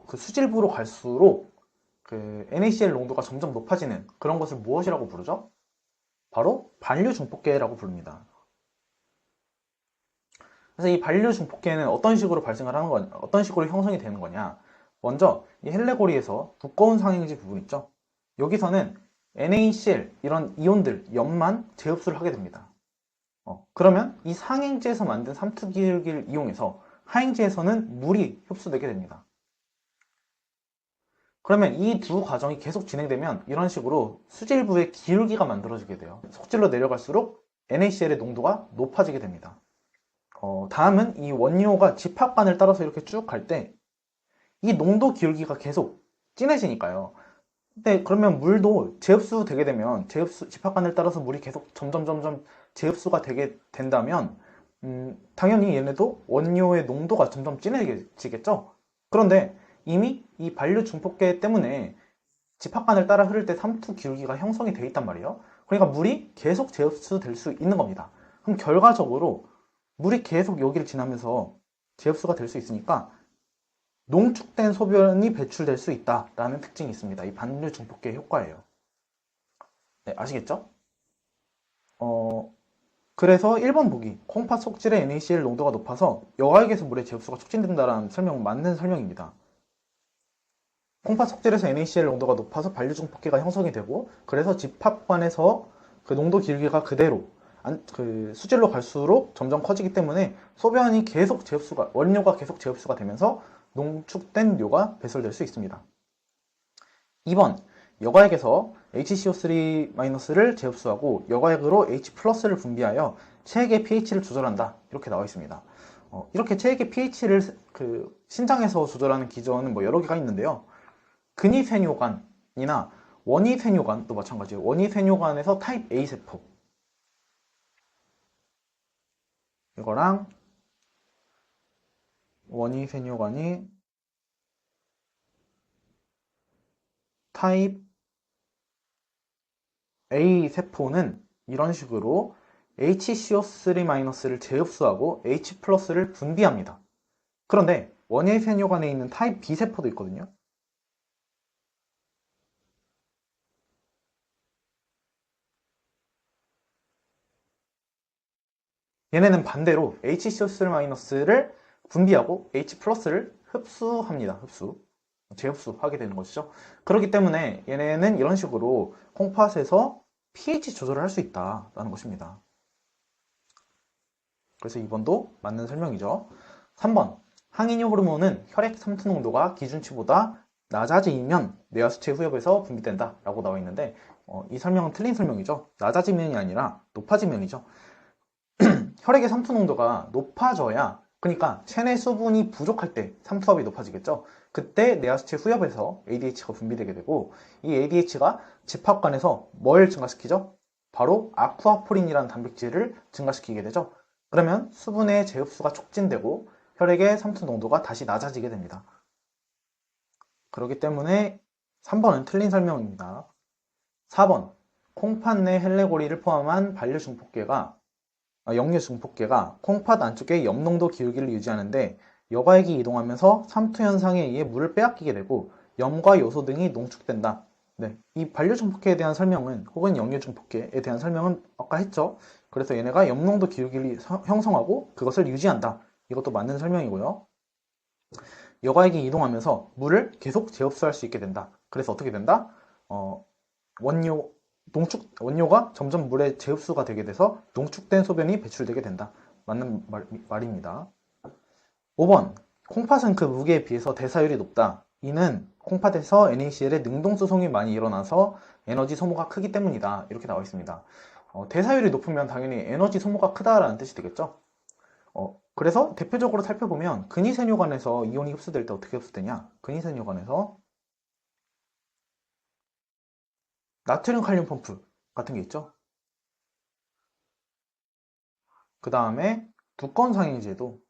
그 수질부로 갈수록 그 NaCl 농도가 점점 높아지는 그런 것을 무엇이라고 부르죠? 바로 반류중폭계라고 부릅니다. 그래서 이 반류중폭계는 어떤 식으로 발생을 하는 거냐, 어떤 식으로 형성이 되는 거냐? 먼저 이 헬레고리에서 두꺼운 상행지 부분 있죠? 여기서는 NaCl 이런 이온들, 염만 재흡수를 하게 됩니다. 그러면 이 상행지에서 만든 삼투기울기를 이용해서 하행지에서는 물이 흡수되게 됩니다. 그러면 이 두 과정이 계속 진행되면 이런 식으로 수질부의 기울기가 만들어지게 돼요. 속질로 내려갈수록 NaCl의 농도가 높아지게 됩니다. 다음은 이 원료가 집합관을 따라서 이렇게 쭉 갈 때 이 농도 기울기가 계속 진해지니까요. 근데 그러면 물도 재흡수 되게 되면 집합관을 따라서 물이 계속 점점 재흡수가 되게 된다면 당연히 얘네도 원료의 농도가 점점 진해지겠죠. 그런데 이미 이 반류 중폭계 때문에 집합관을 따라 흐를 때 삼투 기울기가 형성이 되어 있단 말이에요. 그러니까 물이 계속 재흡수될 수 있는 겁니다. 그럼 결과적으로 물이 계속 여기를 지나면서 재흡수가 될 수 있으니까 농축된 소변이 배출될 수 있다라는 특징이 있습니다. 이 반류 중폭계의 효과예요. 네, 아시겠죠? 그래서 1번 보기, 콩팥 속질의 NaCl 농도가 높아서 여과액에서 물의 재흡수가 촉진된다는 설명은 맞는 설명입니다. 콩팥 속질에서 NaCl 농도가 높아서 반류 중폭계가 형성이 되고, 그래서 집합관에서 그 농도 기울기가 그대로 그 수질로 갈수록 점점 커지기 때문에 소변이 계속 재흡수가, 원료가 계속 재흡수가 되면서 농축된 료가 배설될 수 있습니다. 2번, 여과액에서 HCO3-를 재흡수하고 여과액으로 H+를 분비하여 체액의 pH를 조절한다. 이렇게 나와 있습니다. 이렇게 체액의 pH를 신장에서 조절하는 기전은 여러 개가 있는데요. 근위세뇨관이나 원위세뇨관도 마찬가지예요. 원위세뇨관에서 타입 A 세포 이거랑 원위세뇨관이 타입 A 세포는 이런 식으로 HCO3-를 재흡수하고 H+를 분비합니다. 그런데 원예세뇨관에 있는 타입 B 세포도 있거든요. 얘네는 반대로 HCO3-를 분비하고 H+를 흡수합니다. 재흡수하게 되는 것이죠. 그렇기 때문에 얘네는 이런 식으로 콩팥에서 pH 조절을 할 수 있다라는 것입니다. 그래서 2번도 맞는 설명이죠. 3번, 항이뇨 호르몬은 혈액 삼투 농도가 기준치보다 낮아지면 뇌하수체 후엽에서 분비된다 라고 나와 있는데 이 설명은 틀린 설명이죠. 낮아지면이 아니라 높아지면이죠. 혈액의 삼투 농도가 높아져야, 그러니까 체내 수분이 부족할 때 삼투압이 높아지겠죠. 그때 뇌하수체 후엽에서 ADH가 분비되게 되고, 이 ADH가 집합관에서 뭘 증가시키죠? 바로 아쿠아포린이라는 단백질을 증가시키게 되죠. 그러면 수분의 재흡수가 촉진되고 혈액의 삼투 농도가 다시 낮아지게 됩니다. 그렇기 때문에 3번은 틀린 설명입니다. 4번, 콩팥 내 헬레고리를 포함한 역류중폭계가 콩팥 안쪽의 염농도 기울기를 유지하는데 여과액이 이동하면서 삼투 현상에 의해 물을 빼앗기게 되고 염과 요소 등이 농축된다. 네, 이 반려중폭계에 대한 설명은, 혹은 역류중폭계에 대한 설명은 아까 했죠. 그래서 얘네가 염농도 기울기를 형성하고 그것을 유지한다. 이것도 맞는 설명이고요. 여과액이 이동하면서 물을 계속 재흡수할 수 있게 된다. 그래서 어떻게 된다? 원료가 점점 물에 재흡수가 되게 돼서 농축된 소변이 배출되게 된다. 맞는 말입니다. 5번, 콩팥은 그 무게에 비해서 대사율이 높다. 이는 콩팥에서 NaCl의 능동수송이 많이 일어나서 에너지 소모가 크기 때문이다. 이렇게 나와 있습니다. 대사율이 높으면 당연히 에너지 소모가 크다라는 뜻이 되겠죠. 그래서 대표적으로 살펴보면 근위세뇨관에서 이온이 흡수될 때 어떻게 흡수되냐? 근위세뇨관에서 나트륨 칼륨 펌프 같은 게 있죠. 그 다음에 두꺼운 상행지에도,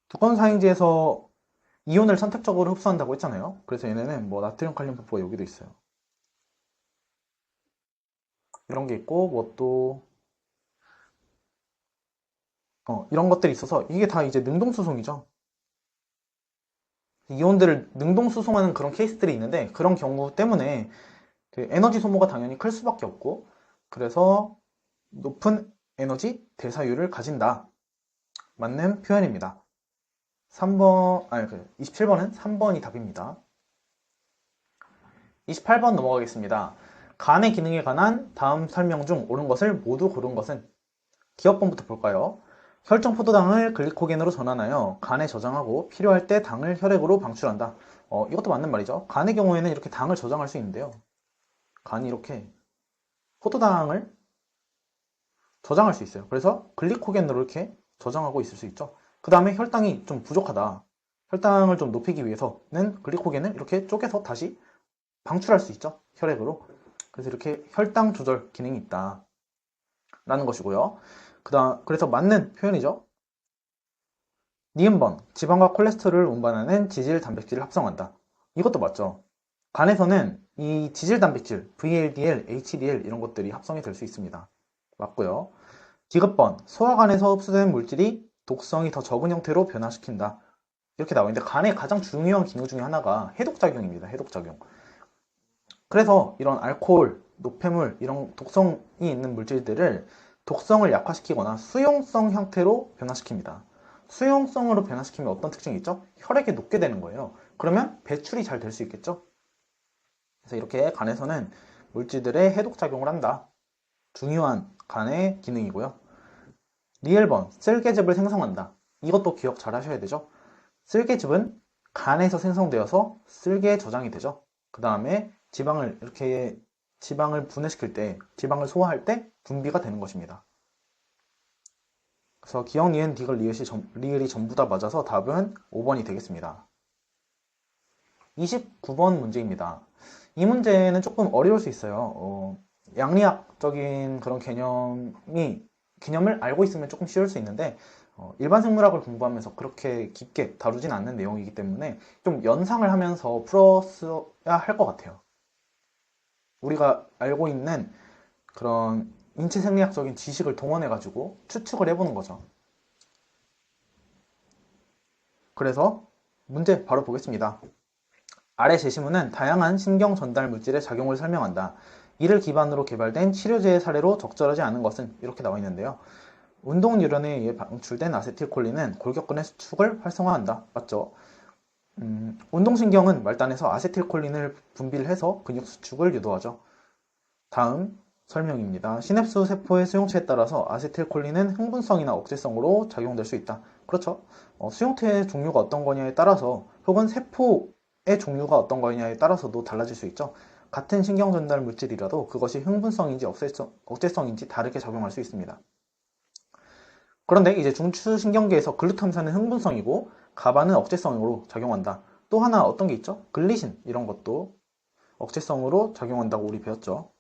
두꺼운 상행지에서 이온을 선택적으로 흡수한다고 했잖아요. 그래서 얘네는 뭐 나트륨 칼륨 펌프가 여기도 있어요. 이런 게 있고, 뭐 또 이런 것들이 있어서 이게 다 이제 능동수송이죠. 이온들을 능동수송하는 그런 케이스들이 있는데, 그런 경우 때문에 그 에너지 소모가 당연히 클 수밖에 없고, 그래서 높은 에너지 대사율을 가진다. 맞는 표현입니다. 27번은 3번이 답입니다. 28번 넘어가겠습니다. 간의 기능에 관한 다음 설명 중 옳은 것을 모두 고른 것은? 기억번부터 볼까요? 혈중 포도당을 글리코겐으로 전환하여 간에 저장하고 필요할 때 당을 혈액으로 방출한다. 이것도 맞는 말이죠. 간의 경우에는 이렇게 당을 저장할 수 있는데요. 간이 이렇게 포도당을 저장할 수 있어요. 그래서 글리코겐으로 이렇게 저장하고 있을 수 있죠. 그 다음에 혈당이 좀 부족하다. 혈당을 좀 높이기 위해서는 글리코겐을 이렇게 쪼개서 다시 방출할 수 있죠. 혈액으로. 그래서 이렇게 혈당 조절 기능이 있다. 라는 것이고요. 그래서 맞는 표현이죠. 니은번, 지방과 콜레스테롤을 운반하는 지질 단백질을 합성한다. 이것도 맞죠. 간에서는 이 지질 단백질, VLDL, HDL 이런 것들이 합성이 될 수 있습니다. 맞고요. 디귿번, 소화관에서 흡수된 물질이 독성이 더 적은 형태로 변화시킨다. 이렇게 나와 있는데, 간의 가장 중요한 기능 중에 하나가 해독작용입니다. 해독작용. 그래서 이런 알코올, 노폐물, 이런 독성이 있는 물질들을 독성을 약화시키거나 수용성 형태로 변화시킵니다. 수용성으로 변화시키면 어떤 특징이 있죠? 혈액에 녹게 되는 거예요. 그러면 배출이 잘 될 수 있겠죠? 그래서 이렇게 간에서는 물질들의 해독작용을 한다. 중요한 간의 기능이고요. 리엘번, 쓸개즙을 생성한다. 이것도 기억 잘 하셔야 되죠? 쓸개즙은 간에서 생성되어서 쓸개에 저장이 되죠. 그 다음에 지방을 분해시킬 때, 지방을 소화할 때 분비가 되는 것입니다. 그래서 기억, 니은, 디귿, 리을이 전부 다 맞아서 답은 5번이 되겠습니다. 29번 문제입니다. 이 문제는 조금 어려울 수 있어요. 양리학적인 그런 개념을 알고 있으면 조금 쉬울 수 있는데, 일반 생물학을 공부하면서 그렇게 깊게 다루진 않는 내용이기 때문에 좀 연상을 하면서 풀었어야 할 것 같아요. 우리가 알고 있는 그런 인체 생리학적인 지식을 동원해가지고 추측을 해보는 거죠. 그래서 문제 바로 보겠습니다. 아래 제시문은 다양한 신경 전달 물질의 작용을 설명한다. 이를 기반으로 개발된 치료제의 사례로 적절하지 않은 것은 이렇게 나와 있는데요. 운동 뉴런에 의해 방출된 아세틸콜린은 골격근의 수축을 활성화한다. 맞죠? 운동신경은 말단에서 아세틸콜린을 분비를 해서 근육 수축을 유도하죠. 다음 설명입니다. 시냅스 세포의 수용체에 따라서 아세틸콜린은 흥분성이나 억제성으로 작용될 수 있다. 그렇죠? 수용체의 종류가 어떤 거냐에 따라서 혹은 세포의 종류가 어떤 거냐에 따라서도 달라질 수 있죠. 같은 신경 전달 물질이라도 그것이 흥분성인지 억제성인지 다르게 작용할 수 있습니다. 그런데 이제 중추신경계에서 글루타민산은 흥분성이고 가바는 억제성으로 작용한다. 또 하나 어떤 게 있죠? 글리신 이런 것도 억제성으로 작용한다고 우리 배웠죠.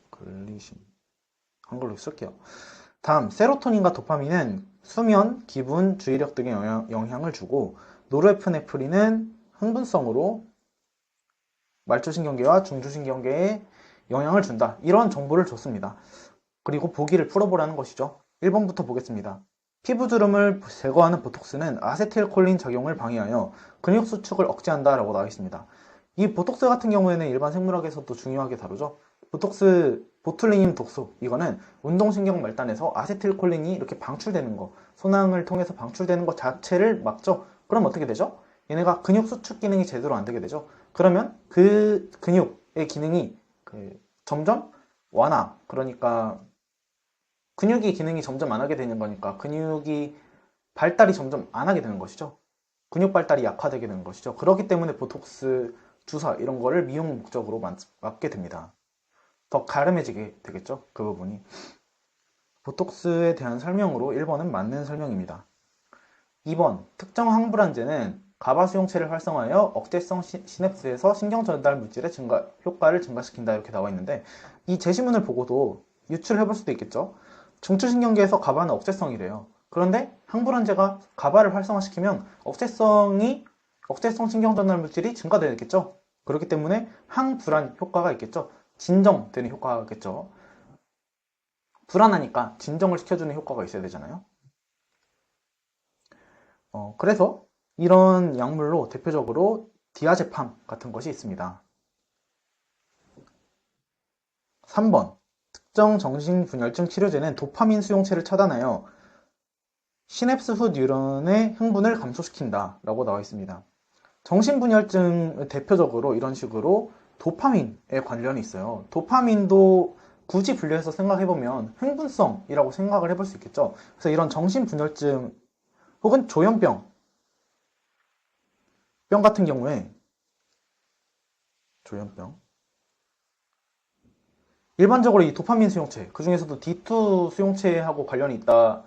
글리신 한글로 쓸게요. 다음 세로토닌과 도파민은 수면, 기분, 주의력 등에 영향을 주고 노르에프네프린은 흥분성으로 말초신경계와 중추신경계에 영향을 준다. 이런 정보를 줬습니다. 그리고 보기를 풀어보라는 것이죠. 1번부터 보겠습니다. 피부주름을 제거하는 보톡스는 아세틸콜린 작용을 방해하여 근육 수축을 억제한다 라고 나와 있습니다. 이 보톡스 같은 경우에는 일반 생물학에서도 중요하게 다루죠. 보톡스, 보툴리늄 독소, 이거는 운동신경 말단에서 아세틸콜린이 이렇게 방출되는 거, 손항을 통해서 방출되는 것 자체를 막죠. 그럼 어떻게 되죠? 얘네가 근육 수축 기능이 제대로 안 되게 되죠. 그러면 그 근육의 기능이 점점 완화, 그러니까 근육의 기능이 점점 안 하게 되는 거니까 근육이 발달이 점점 안 하게 되는 것이죠. 근육 발달이 약화되게 되는 것이죠. 그렇기 때문에 보톡스 주사 이런 거를 미용 목적으로 맞게 됩니다. 더 가름해지게 되겠죠. 그 부분이. 보톡스에 대한 설명으로 1번은 맞는 설명입니다. 2번 특정 항불안제는 가바 수용체를 활성화하여 억제성 시냅스에서 신경 전달 물질의 효과를 증가시킨다 이렇게 나와 있는데 이 제시문을 보고도 유출해 볼 수도 있겠죠. 중추신경계에서 가바는 억제성이래요. 그런데 항불안제가 가바를 활성화시키면 억제성 신경 전달 물질이 증가되겠죠. 그렇기 때문에 항불안 효과가 있겠죠. 진정되는 효과겠죠. 불안하니까 진정을 시켜주는 효과가 있어야 되잖아요. 그래서 이런 약물로 대표적으로 디아제팜 같은 것이 있습니다. 3번 특정 정신분열증 치료제는 도파민 수용체를 차단하여 시냅스 후 뉴런의 흥분을 감소시킨다 라고 나와 있습니다. 정신분열증 대표적으로 이런 식으로 도파민에 관련이 있어요. 도파민도 굳이 분류해서 생각해보면 흥분성이라고 생각을 해볼 수 있겠죠. 그래서 이런 정신분열증 혹은 조현병 같은 경우에 조현병 일반적으로 이 도파민 수용체 그 중에서도 D2 수용체하고 관련이 있다.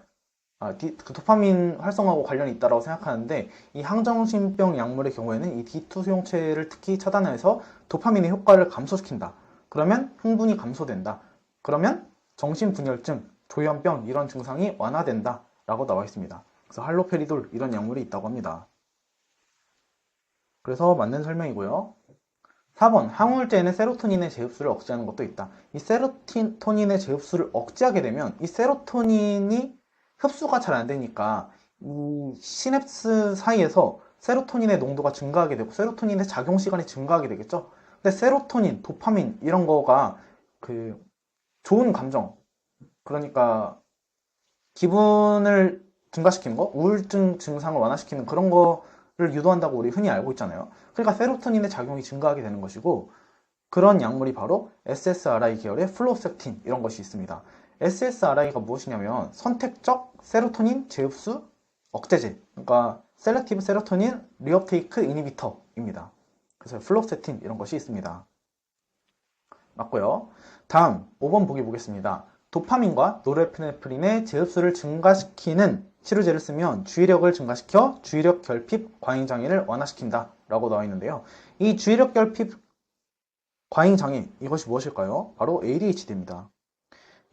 그 도파민 활성화하고 관련이 있다고 생각하는데 이 항정신병 약물의 경우에는 이 D2 수용체를 특히 차단해서 도파민의 효과를 감소시킨다. 그러면 흥분이 감소된다. 그러면 정신분열증, 조현병 이런 증상이 완화된다 라고 나와 있습니다. 그래서 할로페리돌 이런 약물이 있다고 합니다. 그래서 맞는 설명이고요. 4번 항우울제에는 세로토닌의 재흡수를 억제하는 것도 있다. 이 세로토닌의 재흡수를 억제하게 되면 이 세로토닌이 흡수가 잘 안 되니까 이 시냅스 사이에서 세로토닌의 농도가 증가하게 되고 세로토닌의 작용 시간이 증가하게 되겠죠. 근데 세로토닌, 도파민 이런 거가 좋은 감정, 그러니까 기분을 증가시키는 거, 우울증 증상을 완화시키는 그런 거를 유도한다고 우리 흔히 알고 있잖아요. 그러니까 세로토닌의 작용이 증가하게 되는 것이고 그런 약물이 바로 SSRI 계열의 플로섹틴 이런 것이 있습니다. SSRI가 무엇이냐면 선택적 세로토닌 재흡수 억제제, 그러니까 셀렉티브 세로토닌 리업테이크 이니비터입니다. 그래서 플로섹틴 이런 것이 있습니다. 맞고요. 다음 5번 보기 보겠습니다. 도파민과 노르에피네프린의 재흡수를 증가시키는 치료제를 쓰면 주의력을 증가시켜 주의력 결핍 과잉장애를 완화시킨다 라고 나와 있는데요. 이 주의력 결핍 과잉 장애, 이것이 무엇일까요? 바로 ADHD입니다.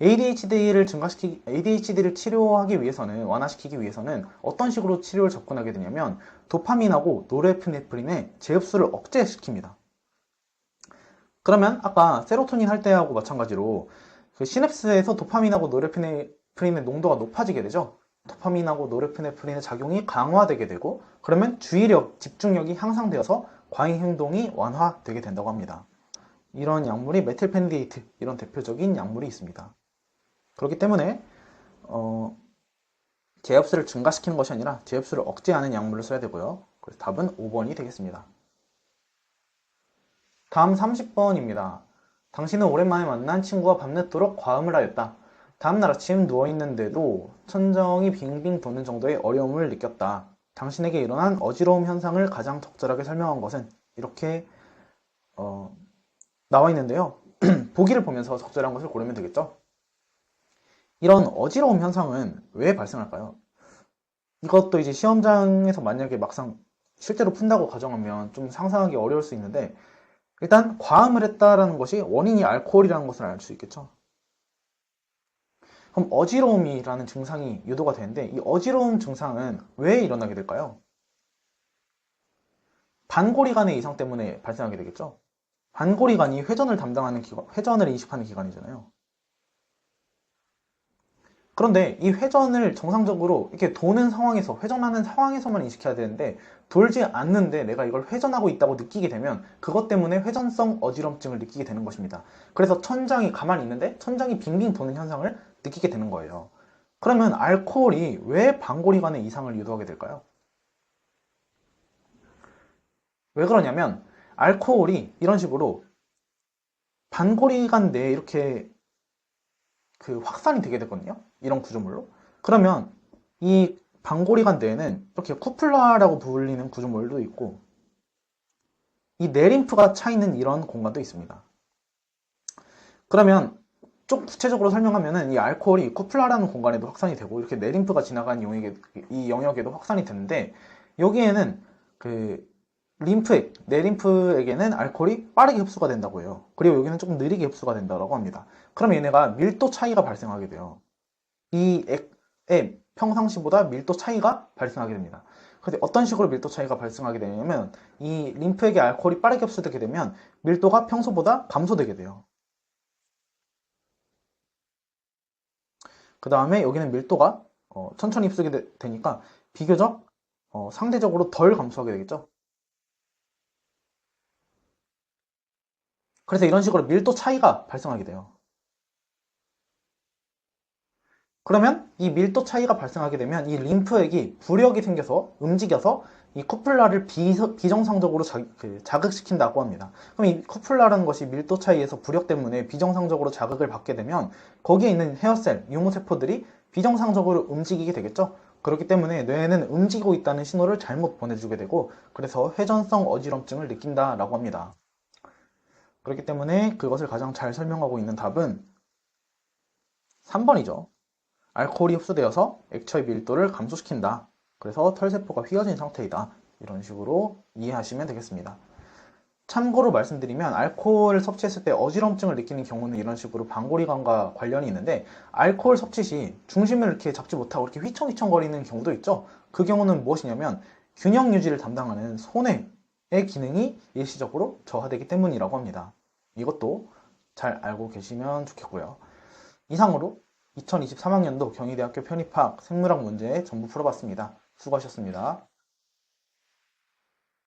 ADHD를 치료하기 위해서는, 완화시키기 위해서는 어떤 식으로 치료를 접근하게 되냐면, 도파민하고 노르에피네프린의 재흡수를 억제시킵니다. 그러면 아까 세로토닌 할 때하고 마찬가지로 그 시냅스에서 도파민하고 노르에피네프린의 농도가 높아지게 되죠. 도파민하고 노르에피네프린의 작용이 강화되게 되고, 그러면 주의력, 집중력이 향상되어서 과잉 행동이 완화되게 된다고 합니다. 이런 약물이 메틸펜디데이트, 이런 대표적인 약물이 있습니다. 그렇기 때문에 재흡수를 증가시키는 것이 아니라 재흡수를 억제하는 약물을 써야 되고요. 그래서 답은 5번이 되겠습니다. 다음 30번입니다. 당신은 오랜만에 만난 친구와 밤늦도록 과음을 하였다. 다음날 아침 누워있는데도 천정이 빙빙 도는 정도의 어려움을 느꼈다. 당신에게 일어난 어지러움 현상을 가장 적절하게 설명한 것은? 이렇게 나와 있는데요. 보기를 보면서 적절한 것을 고르면 되겠죠. 이런 어지러움 현상은 왜 발생할까요? 이것도 이제 시험장에서 만약에 막상 실제로 푼다고 가정하면 좀 상상하기 어려울 수 있는데, 일단 과음을 했다라는 것이 원인이 알코올이라는 것을 알 수 있겠죠. 그럼 어지러움이라는 증상이 유도가 되는데, 이 어지러움 증상은 왜 일어나게 될까요? 반고리간의 이상 때문에 발생하게 되겠죠. 반고리간이 회전을 담당하는 기관, 회전을 인식하는 기관이잖아요. 그런데 이 회전을 정상적으로 이렇게 도는 상황에서, 회전하는 상황에서만 인식해야 되는데, 돌지 않는데 내가 이걸 회전하고 있다고 느끼게 되면 그것 때문에 회전성 어지럼증을 느끼게 되는 것입니다. 그래서 천장이 가만히 있는데 천장이 빙빙 도는 현상을 느끼게 되는 거예요. 그러면 알코올이 왜 반고리간의 이상을 유도하게 될까요? 왜 그러냐면 알코올이 이런 식으로 반고리간 내에 이렇게 그 확산이 되게 되거든요. 이런 구조물로. 그러면 이 반고리간 내에는 이렇게 쿠플라라고 불리는 구조물도 있고, 이 내림프가 차 있는 이런 공간도 있습니다. 그러면 좀 구체적으로 설명하면은 이 알코올이 쿠플라라는 공간에도 확산이 되고, 이렇게 내림프가 지나간 이 영역에도 확산이 되는데, 여기에는 그 림프액, 내림프에게는 알코올이 빠르게 흡수가 된다고 해요. 그리고 여기는 조금 느리게 흡수가 된다고 합니다. 그럼 얘네가 밀도 차이가 발생하게 돼요. 이 액의 평상시보다 밀도 차이가 발생하게 됩니다. 근데 어떤 식으로 밀도 차이가 발생하게 되냐면, 이 림프액의 알코올이 빠르게 흡수되게 되면 밀도가 평소보다 감소되게 돼요. 그 다음에 여기는 밀도가 천천히 흡수게 되니까 비교적 상대적으로 덜 감소하게 되겠죠. 그래서 이런 식으로 밀도 차이가 발생하게 돼요. 그러면 이 밀도 차이가 발생하게 되면 이 림프액이 부력이 생겨서 움직여서 이 쿠플라를 비정상적으로 자극시킨다고 합니다. 그럼 이 쿠플라라는 것이 밀도 차이에서 부력 때문에 비정상적으로 자극을 받게 되면 거기에 있는 헤어셀, 유무세포들이 비정상적으로 움직이게 되겠죠. 그렇기 때문에 뇌에는 움직이고 있다는 신호를 잘못 보내주게 되고, 그래서 회전성 어지럼증을 느낀다라고 합니다. 그렇기 때문에 그것을 가장 잘 설명하고 있는 답은 3번이죠. 알코올이 흡수되어서 액체의 밀도를 감소시킨다. 그래서 털세포가 휘어진 상태이다. 이런 식으로 이해하시면 되겠습니다. 참고로 말씀드리면 알코올을 섭취했을 때 어지럼증을 느끼는 경우는 이런 식으로 반고리관과 관련이 있는데, 알코올 섭취 시 중심을 이렇게 잡지 못하고 이렇게 휘청휘청거리는 경우도 있죠. 그 경우는 무엇이냐면 균형 유지를 담당하는 손해의 기능이 일시적으로 저하되기 때문이라고 합니다. 이것도 잘 알고 계시면 좋겠고요. 이상으로 2023학년도 경희대학교 편입학 생물학 문제 전부 풀어봤습니다. 수고하셨습니다.